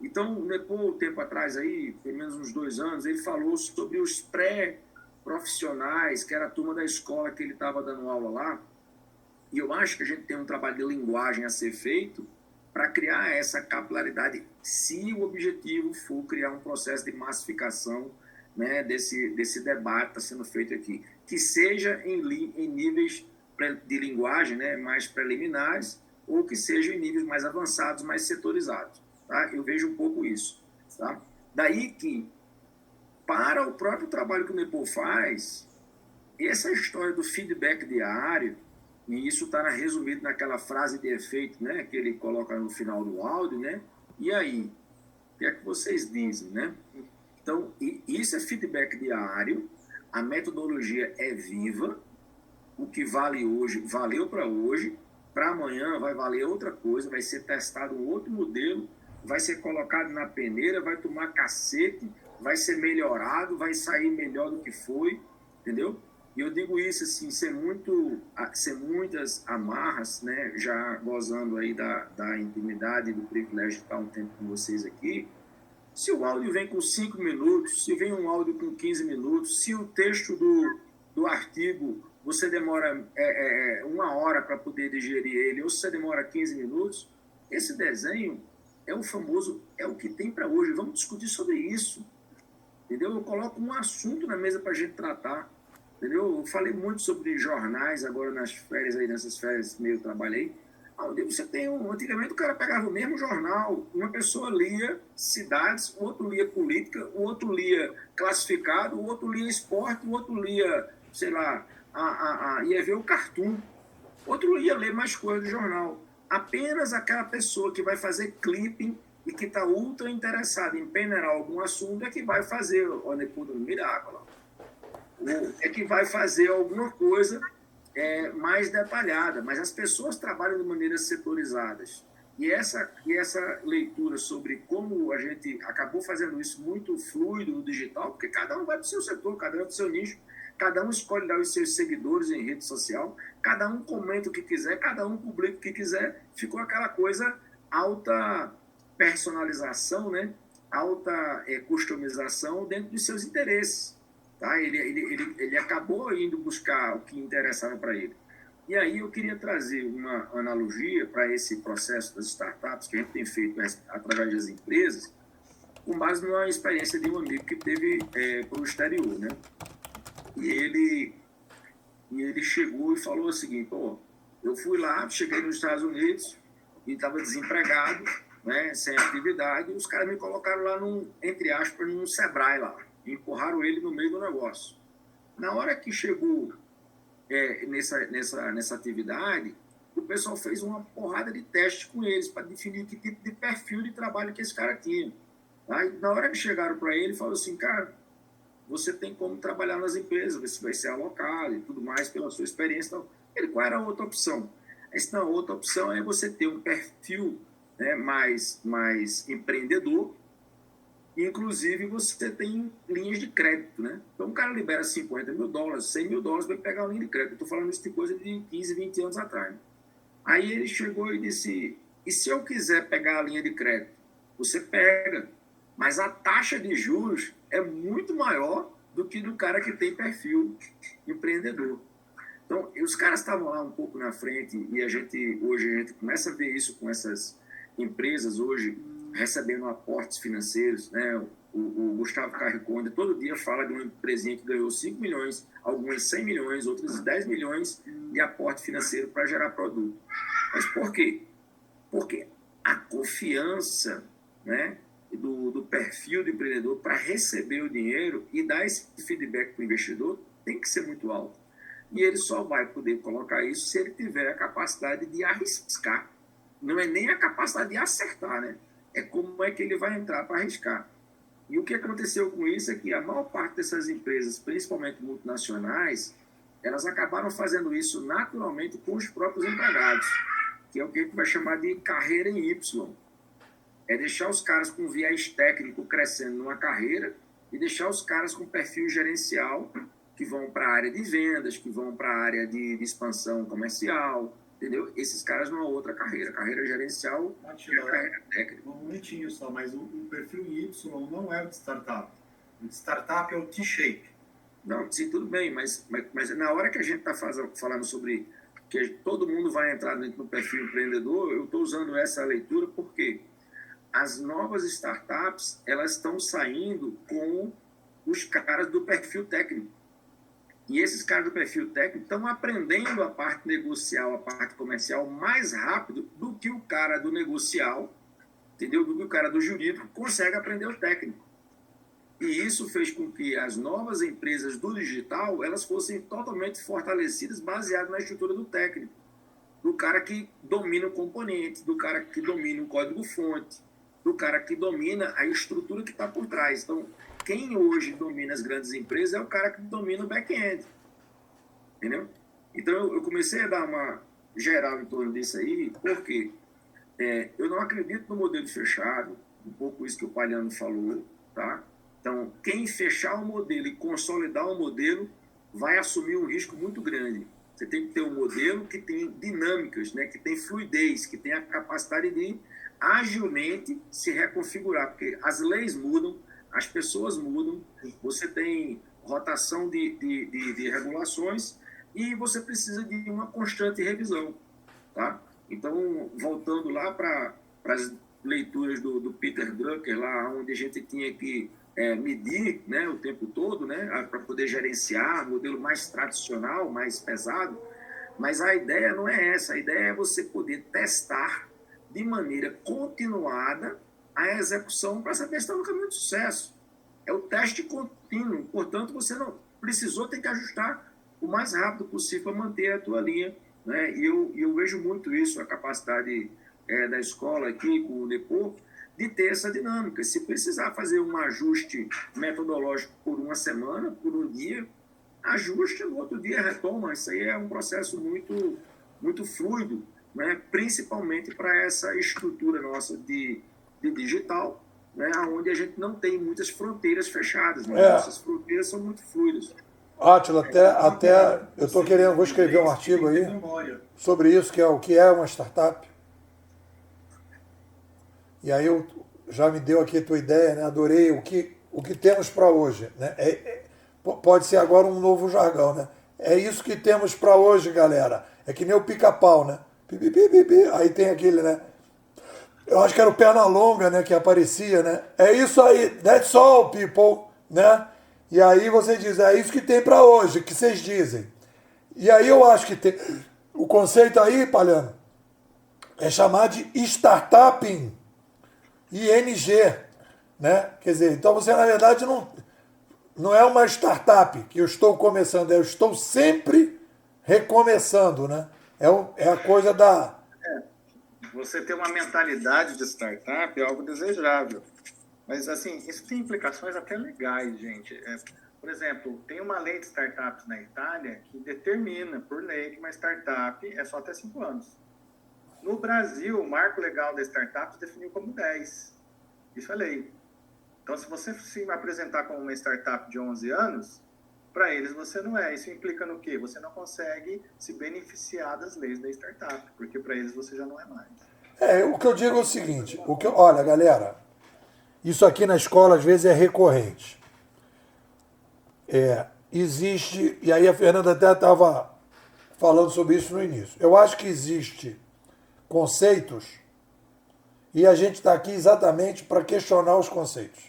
Então, depois, um tempo atrás, aí, pelo menos uns 2 anos, ele falou sobre os pré-profissionais, que era a turma da escola que ele estava dando aula lá. E eu acho que a gente tem um trabalho de linguagem a ser feito para criar essa capilaridade, se o objetivo for criar um processo de massificação, né, desse debate que está sendo feito aqui. Que seja em níveis de linguagem, né, mais preliminares, ou que seja em níveis mais avançados, mais setorizados. Tá? Eu vejo um pouco isso. Tá? Daí que, para o próprio trabalho que o NEPO faz, essa história do feedback diário, e isso está resumido naquela frase de efeito, né, que ele coloca no final do áudio, né? E aí? O que é que vocês dizem, né? Então, isso é feedback diário, a metodologia é viva, o que vale hoje, valeu para hoje, para amanhã vai valer outra coisa, vai ser testado um outro modelo, vai ser colocado na peneira, vai tomar cacete, vai ser melhorado, vai sair melhor do que foi, entendeu? E eu digo isso assim, sem muitas amarras, né, já gozando aí da intimidade e do privilégio de estar um tempo com vocês aqui. Se o áudio vem com 5 minutos, se vem um áudio com 15 minutos, se o texto do artigo você demora 1 hora para poder digerir ele, ou se você demora 15 minutos, esse desenho é o famoso, é o que tem para hoje. Vamos discutir sobre isso, entendeu? Eu coloco um assunto na mesa para a gente tratar, entendeu? Eu falei muito sobre jornais agora nas férias, aí nessas férias meio trabalhei. Onde você tem antigamente o cara pegava o mesmo jornal, uma pessoa lia cidades, o outro lia política, o outro lia classificado, o outro lia esporte, o outro lia, sei lá, ia ver o Cartoon, outro ia ler mais coisas do jornal. Apenas aquela pessoa que vai fazer clipping e que está ultra interessada em peneirar algum assunto é que vai fazer, olha, puta, Mirácola, é que vai fazer alguma coisa mais detalhada, mas as pessoas trabalham de maneiras setorizadas. E essa leitura sobre como a gente acabou fazendo isso muito fluido no digital, porque cada um vai para o seu setor, cada um para o seu nicho, cada um escolhe dar os seus seguidores em rede social, cada um comenta o que quiser, cada um publica o que quiser, ficou aquela coisa alta personalização, né? Alta customização dentro dos seus interesses. Tá? Ele acabou indo buscar o que interessava para ele. E aí eu queria trazer uma analogia para esse processo das startups que a gente tem feito através das empresas, com base numa experiência de um amigo que teve para o exterior, né? E ele chegou e falou o seguinte: eu fui lá, cheguei nos Estados Unidos e estava desempregado, né, sem atividade, e os caras me colocaram lá, entre aspas, num Sebrae lá, e empurraram ele no meio do negócio. Na hora que chegou nessa atividade, o pessoal fez uma porrada de testes com eles para definir que tipo de perfil de trabalho que esse cara tinha. Tá? E na hora que chegaram para ele, falou assim: cara, você tem como trabalhar nas empresas, você vai ser alocado e tudo mais pela sua experiência. Então, qual era a outra opção? A outra opção é você ter um perfil, né, mais empreendedor. Inclusive, você tem linhas de crédito, né? Então, o cara libera $50 mil, $100 mil para pegar uma linha de crédito. Estou falando isso de coisa de 15, 20 anos atrás. Né? Aí ele chegou e disse: e se eu quiser pegar a linha de crédito? Você pega, mas a taxa de juros é muito maior do que do cara que tem perfil empreendedor. Então, os caras estavam lá um pouco na frente e hoje a gente começa a ver isso com essas empresas hoje recebendo aportes financeiros, né? O Gustavo Carriconde todo dia fala de uma empresinha que ganhou 5 milhões, algumas 100 milhões, outras 10 milhões de aporte financeiro para gerar produto. Mas por quê? Porque a confiança, né, do perfil do empreendedor para receber o dinheiro e dar esse feedback para o investidor tem que ser muito alto. E ele só vai poder colocar isso se ele tiver a capacidade de arriscar. Não é nem a capacidade de acertar, né? É como é que ele vai entrar para arriscar. E o que aconteceu com isso é que a maior parte dessas empresas, principalmente multinacionais, elas acabaram fazendo isso naturalmente com os próprios empregados, que é o que a gente vai chamar de carreira em Y. É deixar os caras com viés técnico crescendo numa carreira e deixar os caras com perfil gerencial que vão para a área de vendas, que vão para a área de expansão comercial, entendeu? Esses caras numa outra carreira gerencial e a carreira técnica. Um momentinho só, mas o perfil Y não é o de startup. O de startup é o T-shape. Não, sim, tudo bem, mas na hora que a gente está falando sobre que todo mundo vai entrar dentro do perfil empreendedor, eu estou usando essa leitura porque as novas startups, elas estão saindo com os caras do perfil técnico. E esses caras do perfil técnico estão aprendendo a parte negocial, a parte comercial mais rápido do que o cara do negocial, entendeu? Do que o cara do jurídico consegue aprender o técnico. E isso fez com que as novas empresas do digital, elas fossem totalmente fortalecidas, baseadas na estrutura do técnico. Do cara que domina o componente, do cara que domina o código-fonte, do cara que domina a estrutura que está por trás. Então, quem hoje domina as grandes empresas é o cara que domina o back-end. Entendeu? Então, eu comecei a dar uma geral em torno disso aí, porque eu não acredito no modelo fechado, um pouco isso que o Palhano falou, tá? Então, quem fechar o modelo e consolidar o modelo vai assumir um risco muito grande. Você tem que ter um modelo que tem dinâmicas, né? Que tem fluidez, que tem a capacidade de agilmente se reconfigurar, porque as leis mudam, as pessoas mudam, você tem rotação de regulações e você precisa de uma constante revisão, tá? Então, voltando lá para as leituras do Peter Drucker, lá onde a gente tinha que medir, né, o tempo todo, né, para poder gerenciar, modelo mais tradicional, mais pesado, mas a ideia não é essa, a ideia é você poder testar de maneira continuada a execução para saber se está no caminho de sucesso. É o teste contínuo, portanto, você não precisou ter que ajustar o mais rápido possível para manter a tua linha, né? E eu vejo muito isso, a capacidade da escola aqui com o Depô, de ter essa dinâmica. Se precisar fazer um ajuste metodológico por uma semana, por um dia, ajuste, no outro dia retoma. Isso aí é um processo muito, muito fluido né, principalmente para essa estrutura nossa de digital, né, onde a gente não tem muitas fronteiras fechadas, né? Nossas fronteiras são muito fluidas. Átila, até eu estou querendo, vou escrever um artigo aí sobre isso, que é o que é uma startup. E aí eu já me deu aqui a tua ideia, né? Adorei o que temos para hoje, né? Pode ser agora um novo jargão, né? É isso que temos para hoje, galera. É que nem o pica-pau, né? Aí tem aquele, né? Eu acho que era o Pernalonga, né? Que aparecia, né? É isso aí, that's all, people, né? E aí você diz, é isso que tem para hoje, que vocês dizem. E aí eu acho que tem o conceito aí, Palhano, é chamar de startupping, ING, né? Quer dizer, então você na verdade não é uma startup que eu estou começando, eu estou sempre recomeçando, né? É a coisa da... Você ter uma mentalidade de startup é algo desejável. Mas, assim, isso tem implicações até legais, gente. Por exemplo, tem uma lei de startups na Itália que determina, por lei, que uma startup é só até 5 anos. No Brasil, o marco legal da startup definiu como 10. Isso é lei. Então, se você se apresentar como uma startup de 11 anos, para eles você não é. Isso implica no quê? Você não consegue se beneficiar das leis da startup, porque para eles você já não é mais. O que eu digo é o seguinte, olha, galera, isso aqui na escola às vezes é recorrente. Existe, e aí a Fernanda até estava falando sobre isso no início. Eu acho que existe conceitos e a gente está aqui exatamente para questionar os conceitos.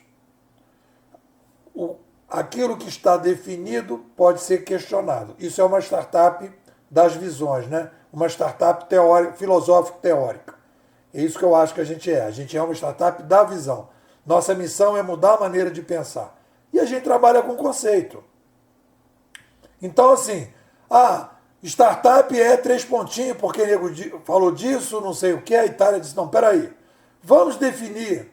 Aquilo que está definido pode ser questionado. Isso é uma startup das visões, né? Uma startup filosófico-teórica. É isso que eu acho que a gente é. A gente é uma startup da visão. Nossa missão é mudar a maneira de pensar. E a gente trabalha com conceito. Então, assim, startup é 3 pontinhos, porque o nego falou disso, não sei o que, a Itália disse, não, peraí, vamos definir,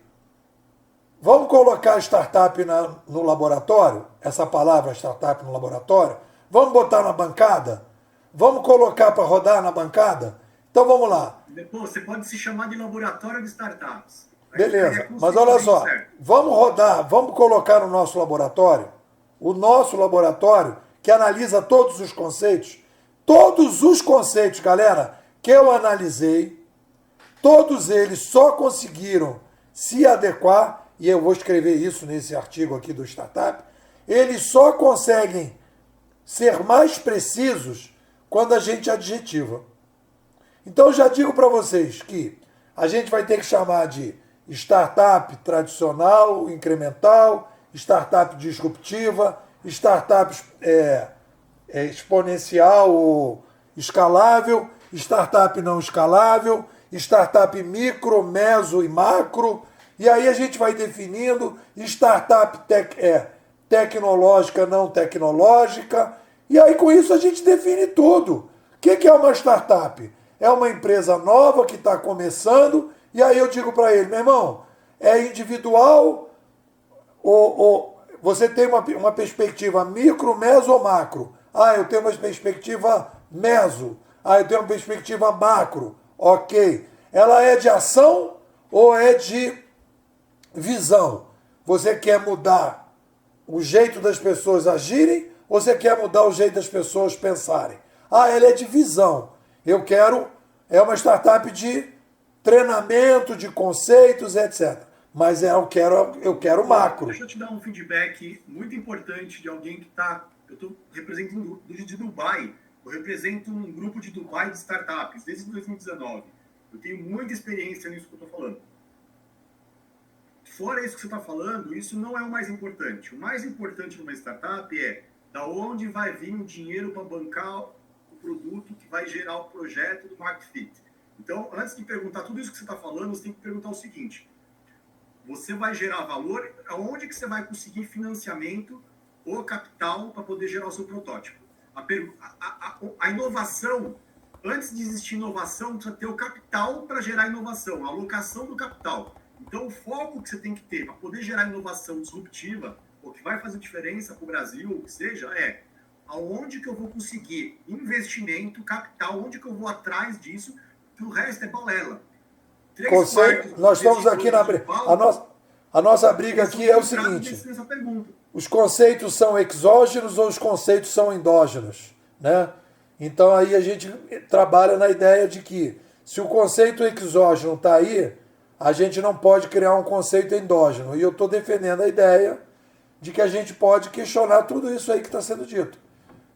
vamos colocar startup no laboratório, essa palavra startup no laboratório, vamos botar na bancada, vamos colocar para rodar na bancada. Então vamos lá. Depois, você pode se chamar de laboratório de startups. Beleza, mas olha só, vamos rodar, vamos colocar no nosso laboratório, o nosso laboratório que analisa todos os conceitos, galera, que eu analisei, todos eles só conseguiram se adequar, e eu vou escrever isso nesse artigo aqui do Startup, eles só conseguem ser mais precisos quando a gente adjetiva. Então eu já digo para vocês que a gente vai ter que chamar de startup tradicional, incremental, startup disruptiva, startup exponencial ou escalável, startup não escalável, startup micro, meso e macro, e aí a gente vai definindo startup tecnológica, não tecnológica, e aí com isso a gente define tudo. O que é uma startup? É uma empresa nova que está começando, e aí eu digo para ele, meu irmão, é individual ou você tem uma perspectiva micro, meso ou macro? Eu tenho uma perspectiva meso. Eu tenho uma perspectiva macro. Ok. Ela é de ação ou é de visão? Você quer mudar o jeito das pessoas agirem ou você quer mudar o jeito das pessoas pensarem? Ela é de visão. É uma startup de treinamento, de conceitos, etc. Mas eu quero macro. Deixa eu te dar um feedback muito importante de alguém que está... Eu estou representando de Dubai. Eu represento um grupo de Dubai de startups desde 2019. Eu tenho muita experiência nisso que eu estou falando. Fora isso que você está falando, isso não é o mais importante. O mais importante numa startup é da onde vai vir o dinheiro para bancar o produto que vai gerar o projeto do Market Fit. Então, antes de perguntar tudo isso que você está falando, você tem que perguntar o seguinte: você vai gerar valor, aonde que você vai conseguir financiamento ou capital para poder gerar o seu protótipo? A inovação, antes de existir inovação, precisa ter o capital para gerar inovação, a alocação do capital. Então, o foco que você tem que ter para poder gerar inovação disruptiva, ou que vai fazer diferença para o Brasil, ou que seja, é aonde que eu vou conseguir investimento, capital, onde que eu vou atrás disso o resto é balela. Conceito, nós estamos aqui na briga. A nossa briga aqui é o seguinte: os conceitos são exógenos ou os conceitos são endógenos, né? Então aí a gente trabalha na ideia de que se o conceito exógeno está aí, a gente não pode criar um conceito endógeno. E eu estou defendendo a ideia de que a gente pode questionar tudo isso aí que está sendo dito.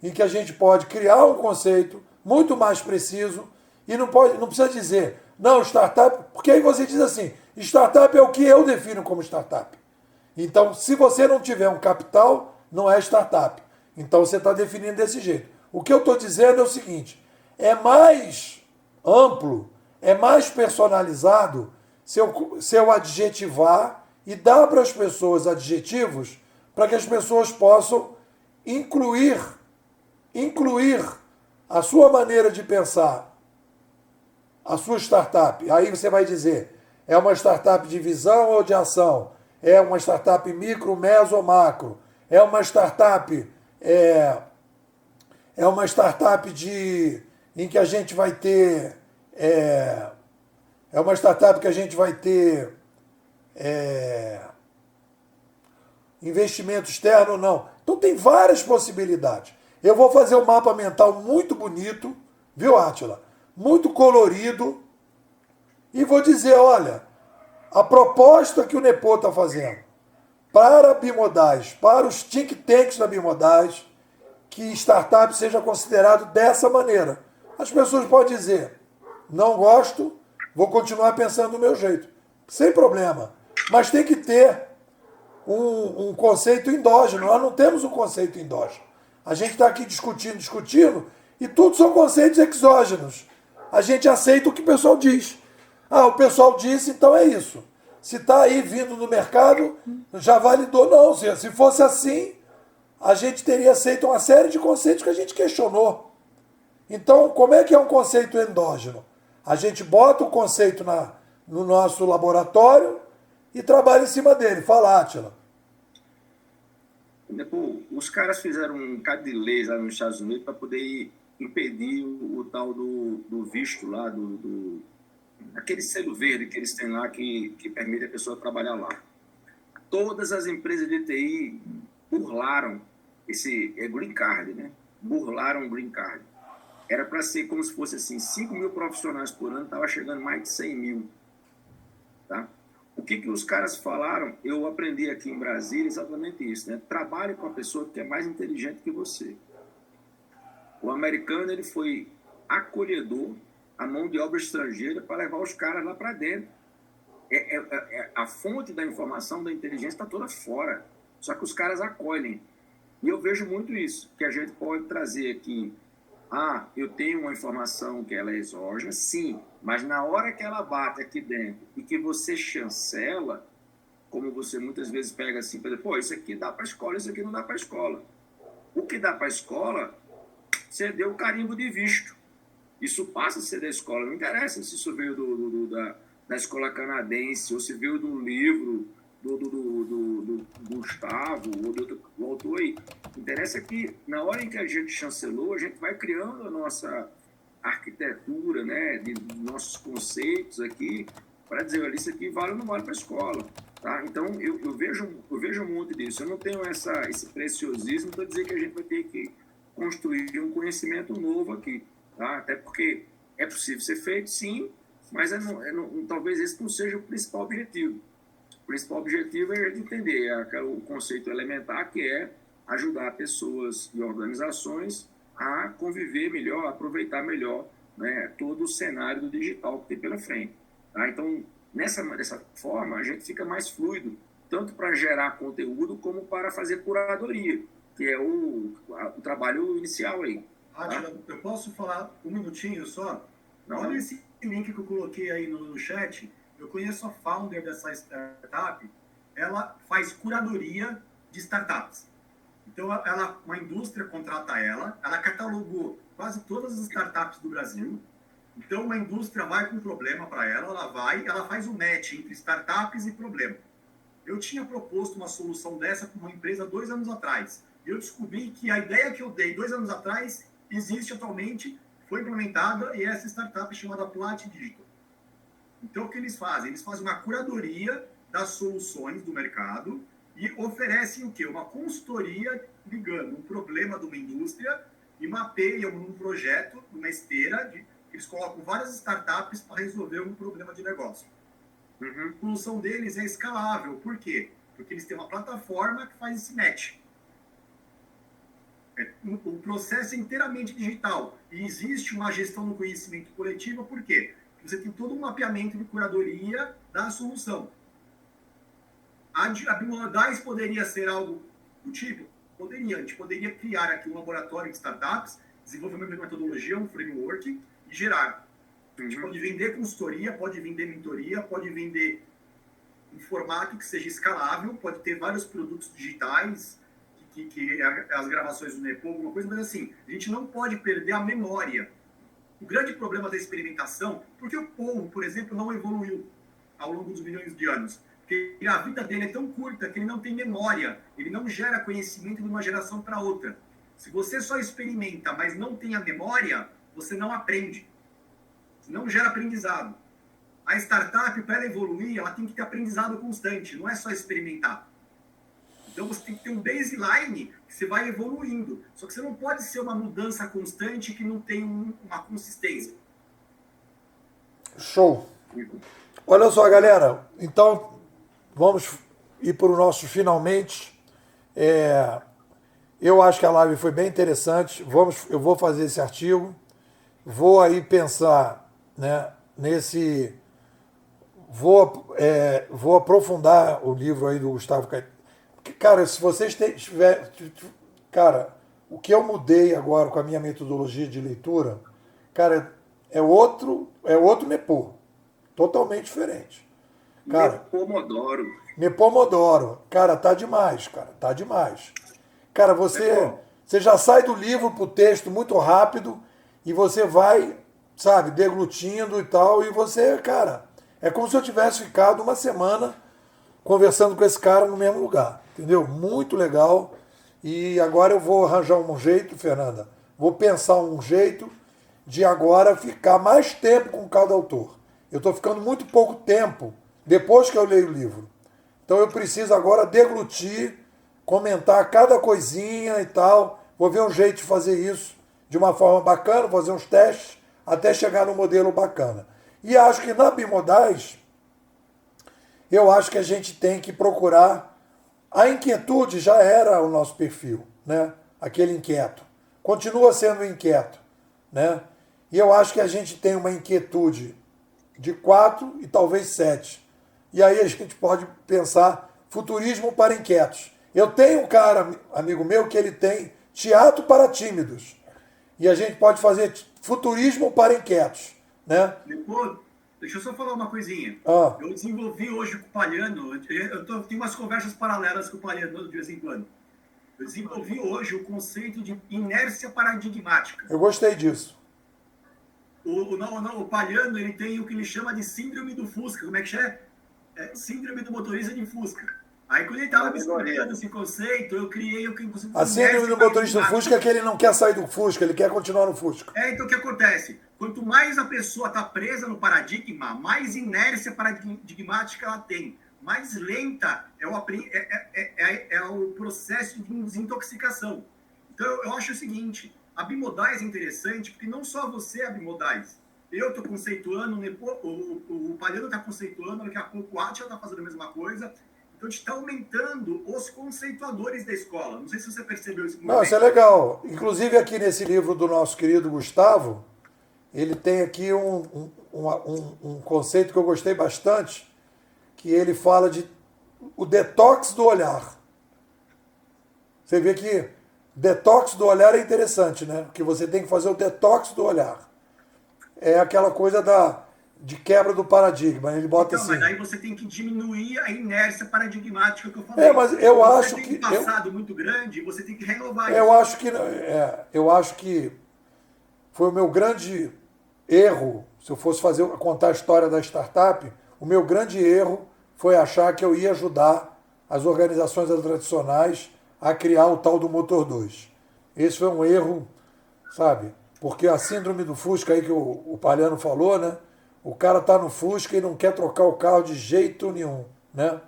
Em que a gente pode criar um conceito muito mais preciso e não precisa dizer, não, startup, porque aí você diz assim, startup é o que eu defino como startup. Então, se você não tiver um capital, não é startup. Então, você está definindo desse jeito. O que eu estou dizendo é o seguinte, é mais amplo, é mais personalizado se eu adjetivar e dar para as pessoas adjetivos para que as pessoas possam incluir a sua maneira de pensar, a sua startup. Aí você vai dizer, é uma startup de visão ou de ação? É uma startup micro, meso ou macro? É uma startup uma startup em que a gente vai ter uma startup que a gente vai ter investimento externo ou não. Então tem várias possibilidades. Eu vou fazer um mapa mental muito bonito, viu, Átila? Muito colorido, e vou dizer, olha, a proposta que o Nepô está fazendo para a Bimodais, para os think tanks da Bimodais, que startup seja considerado dessa maneira. As pessoas podem dizer, não gosto, vou continuar pensando do meu jeito. Sem problema. Mas tem que ter um conceito endógeno. Nós não temos um conceito endógeno. A gente está aqui discutindo, e tudo são conceitos exógenos. A gente aceita o que o pessoal diz. Ah, o pessoal disse, então é isso. Se está aí vindo no mercado, já validou. Não, se fosse assim, a gente teria aceito uma série de conceitos que a gente questionou. Então, como é que é um conceito endógeno? A gente bota o conceito no nosso laboratório e trabalha em cima dele. Fala, Átila. Os caras fizeram um bocado de leis lá nos Estados Unidos para poder impedir o tal do visto lá, aquele selo verde que eles têm lá que permite a pessoa trabalhar lá. Todas as empresas de TI burlaram esse green card, né? Burlaram o green card. Era para ser como se fosse assim, 5 mil profissionais por ano, estava chegando mais de 100 mil. Tá? O que os caras falaram, eu aprendi aqui em Brasília exatamente isso, né? Trabalhe com a pessoa que é mais inteligente que você. O americano, ele foi acolhedor à mão de obra estrangeira para levar os caras lá para dentro. A fonte da informação, da inteligência está toda fora. Só que os caras acolhem. E eu vejo muito isso, que a gente pode trazer aqui. Ah, eu tenho uma informação que ela é exógena, sim, mas na hora que ela bate aqui dentro e que você chancela, como você muitas vezes pega assim, para dizer, pô, isso aqui dá para a escola, isso aqui não dá para a escola. O que dá para a escola, você deu o carimbo de visto. Isso passa a ser da escola, não interessa se isso veio da escola canadense ou se veio do livro do Gustavo ou do autor aí. Interessa que, na hora em que a gente chancelou, a gente vai criando a nossa arquitetura, né, de nossos conceitos aqui, para dizer, olha, isso aqui vale ou não vale para a escola. Tá? Então, eu vejo muito disso. Eu não tenho esse preciosismo para dizer que a gente vai ter que construir um conhecimento novo aqui. Tá? Até porque é possível ser feito, sim, mas talvez esse não seja o principal objetivo. O principal objetivo é a gente entender o conceito elementar, que é ajudar pessoas e organizações a conviver melhor, a aproveitar melhor, né, todo o cenário do digital que tem pela frente. Tá? Então, dessa forma, a gente fica mais fluido, tanto para gerar conteúdo como para fazer curadoria, que é o trabalho inicial aí. Átila, eu posso falar um minutinho só? Não. Olha esse link que eu coloquei aí no chat. Eu conheço a founder dessa startup. Ela faz curadoria de startups. Então, uma indústria contrata ela catalogou quase todas as startups do Brasil. Então, uma indústria vai com um problema para ela faz um match entre startups e problema. Eu tinha proposto uma solução dessa para uma empresa 2 anos atrás. E eu descobri que a ideia que eu dei 2 anos atrás existe atualmente, foi implementada e essa startup é chamada Plat Digital. Então, o que eles fazem? Eles fazem uma curadoria das soluções do mercado e oferecem o quê? Uma consultoria ligando um problema de uma indústria e mapeiam um projeto, uma esteira, eles colocam várias startups para resolver um problema de negócio. A solução deles é escalável. Por quê? Porque eles têm uma plataforma que faz esse match. O processo é inteiramente digital e existe uma gestão do conhecimento coletivo. Por quê? Porque você tem todo um mapeamento de curadoria da solução. A Bimodais poderia ser algo do tipo? Poderia. A gente poderia criar aqui um laboratório de startups, desenvolver uma metodologia, um framework e gerar. A gente pode vender consultoria, pode vender mentoria, pode vender um formato que seja escalável, pode ter vários produtos digitais, que as gravações do Nepo, alguma coisa, mas assim, a gente não pode perder a memória. O grande problema da experimentação, porque o povo, por exemplo, não evoluiu ao longo dos milhões de anos. Porque a vida dele é tão curta que ele não tem memória, ele não gera conhecimento de uma geração para outra. Se você só experimenta, mas não tem a memória, você não aprende. Você não gera aprendizado. A startup, para ela evoluir, ela tem que ter aprendizado constante, não é só experimentar. Então você tem que ter um baseline que você vai evoluindo. Só que você não pode ser uma mudança constante que não tem uma consistência. Show. Olha só, galera. Então, vamos ir para o nosso finalmente. Eu acho que a live foi bem interessante. Eu vou fazer esse artigo. Vou aí pensar, né, nesse... Vou aprofundar o livro aí do Gustavo Caetano. Cara, se vocês tiverem... Cara, o que eu mudei agora com a minha metodologia de leitura, cara, é outro Nepo. Totalmente diferente. Cara, Nepomodoro. Cara, tá demais, cara. Tá demais. Cara, você já sai do livro pro texto muito rápido e você vai, sabe, deglutindo e tal, e você, cara, é como se eu tivesse ficado uma semana conversando com esse cara no mesmo lugar. Entendeu? Muito legal. E agora eu vou arranjar um jeito, Fernanda, vou pensar um jeito de agora ficar mais tempo com cada autor. Eu estou ficando muito pouco tempo depois que eu leio o livro. Então eu preciso agora deglutir, comentar cada coisinha e tal. Vou ver um jeito de fazer isso de uma forma bacana, fazer uns testes, até chegar no modelo bacana. E acho que na Bimodais, eu acho que a gente tem que procurar... A inquietude já era o nosso perfil, né? Aquele inquieto. Continua sendo inquieto, né? E eu acho que a gente tem uma inquietude de 4 e talvez 7. E aí a gente pode pensar futurismo para inquietos. Eu tenho um cara, amigo meu, que ele tem teatro para tímidos. E a gente pode fazer futurismo para inquietos, né? Depois, deixa eu só falar uma coisinha. Eu desenvolvi hoje com o Palhano, eu tenho umas conversas paralelas com o Palhano de vez em quando. Eu desenvolvi hoje o conceito de inércia paradigmática. Eu gostei disso. O Palhano, ele tem o que ele chama de síndrome do Fusca. Como é que é? Síndrome do motorista de Fusca. Aí, quando ele estava me explicando esse conceito, eu criei o que... A síndrome do motorista do Fusca é que ele não quer sair do Fusca, ele quer continuar no Fusca. Então o que acontece? Quanto mais a pessoa está presa no paradigma, mais inércia paradigmática ela tem. Mais lenta é o processo de desintoxicação. Então, eu acho o seguinte, a Bimodais é interessante, porque não só você é a Bimodais. Eu estou conceituando, o Palhano está conceituando, daqui a pouco o Atila está fazendo a mesma coisa. Então, a gente está aumentando os conceituadores da escola. Não sei se você percebeu isso. Não, isso é legal. Inclusive, aqui nesse livro do nosso querido Gustavo, ele tem aqui um conceito que eu gostei bastante, que ele fala de o detox do olhar. Você vê que detox do olhar é interessante, né? Porque você tem que fazer o detox do olhar. É aquela coisa de quebra do paradigma. Ele bota então, assim... Mas aí você tem que diminuir a inércia paradigmática que eu falei. Mas eu acho que... que... Você tem um passado muito grande, você tem que renovar isso. Eu acho que foi o meu grande erro, se eu fosse contar a história da startup, o meu grande erro foi achar que eu ia ajudar as organizações tradicionais a criar o tal do Motor 2. Esse foi um erro, sabe? Porque a síndrome do Fusca aí que o Palhano falou, né? O cara tá no Fusca e não quer trocar o carro de jeito nenhum, né?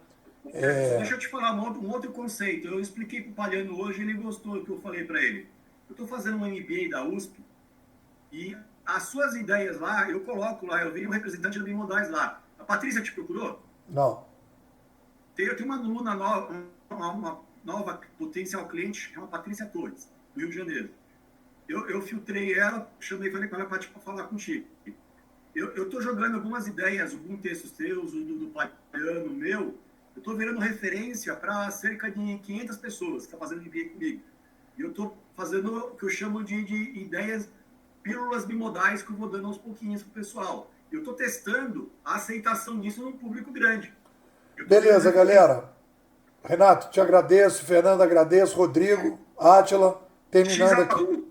Deixa eu te falar um outro conceito. Eu expliquei para o Palhano hoje, ele gostou do que eu falei para ele. Eu estou fazendo um MBA da USP e as suas ideias lá, eu coloco lá, eu vi um representante da Bimodais lá. A Patrícia te procurou? Não. Eu tenho uma aluna nova, uma nova potencial cliente, chama Patrícia Torres, do Rio de Janeiro. Eu filtrei ela, falei com ela para falar contigo. Eu estou jogando algumas ideias, alguns textos teus, do Palhano, meu, eu estou virando referência para cerca de 500 pessoas que estão fazendo MBA comigo. E eu estou fazendo o que eu chamo de ideias, pílulas bimodais que eu vou dando aos pouquinhos para o pessoal. Eu estou testando a aceitação disso num público grande. Beleza, galera. Renato, te agradeço. Fernando, agradeço. Rodrigo, Átila, terminando aqui.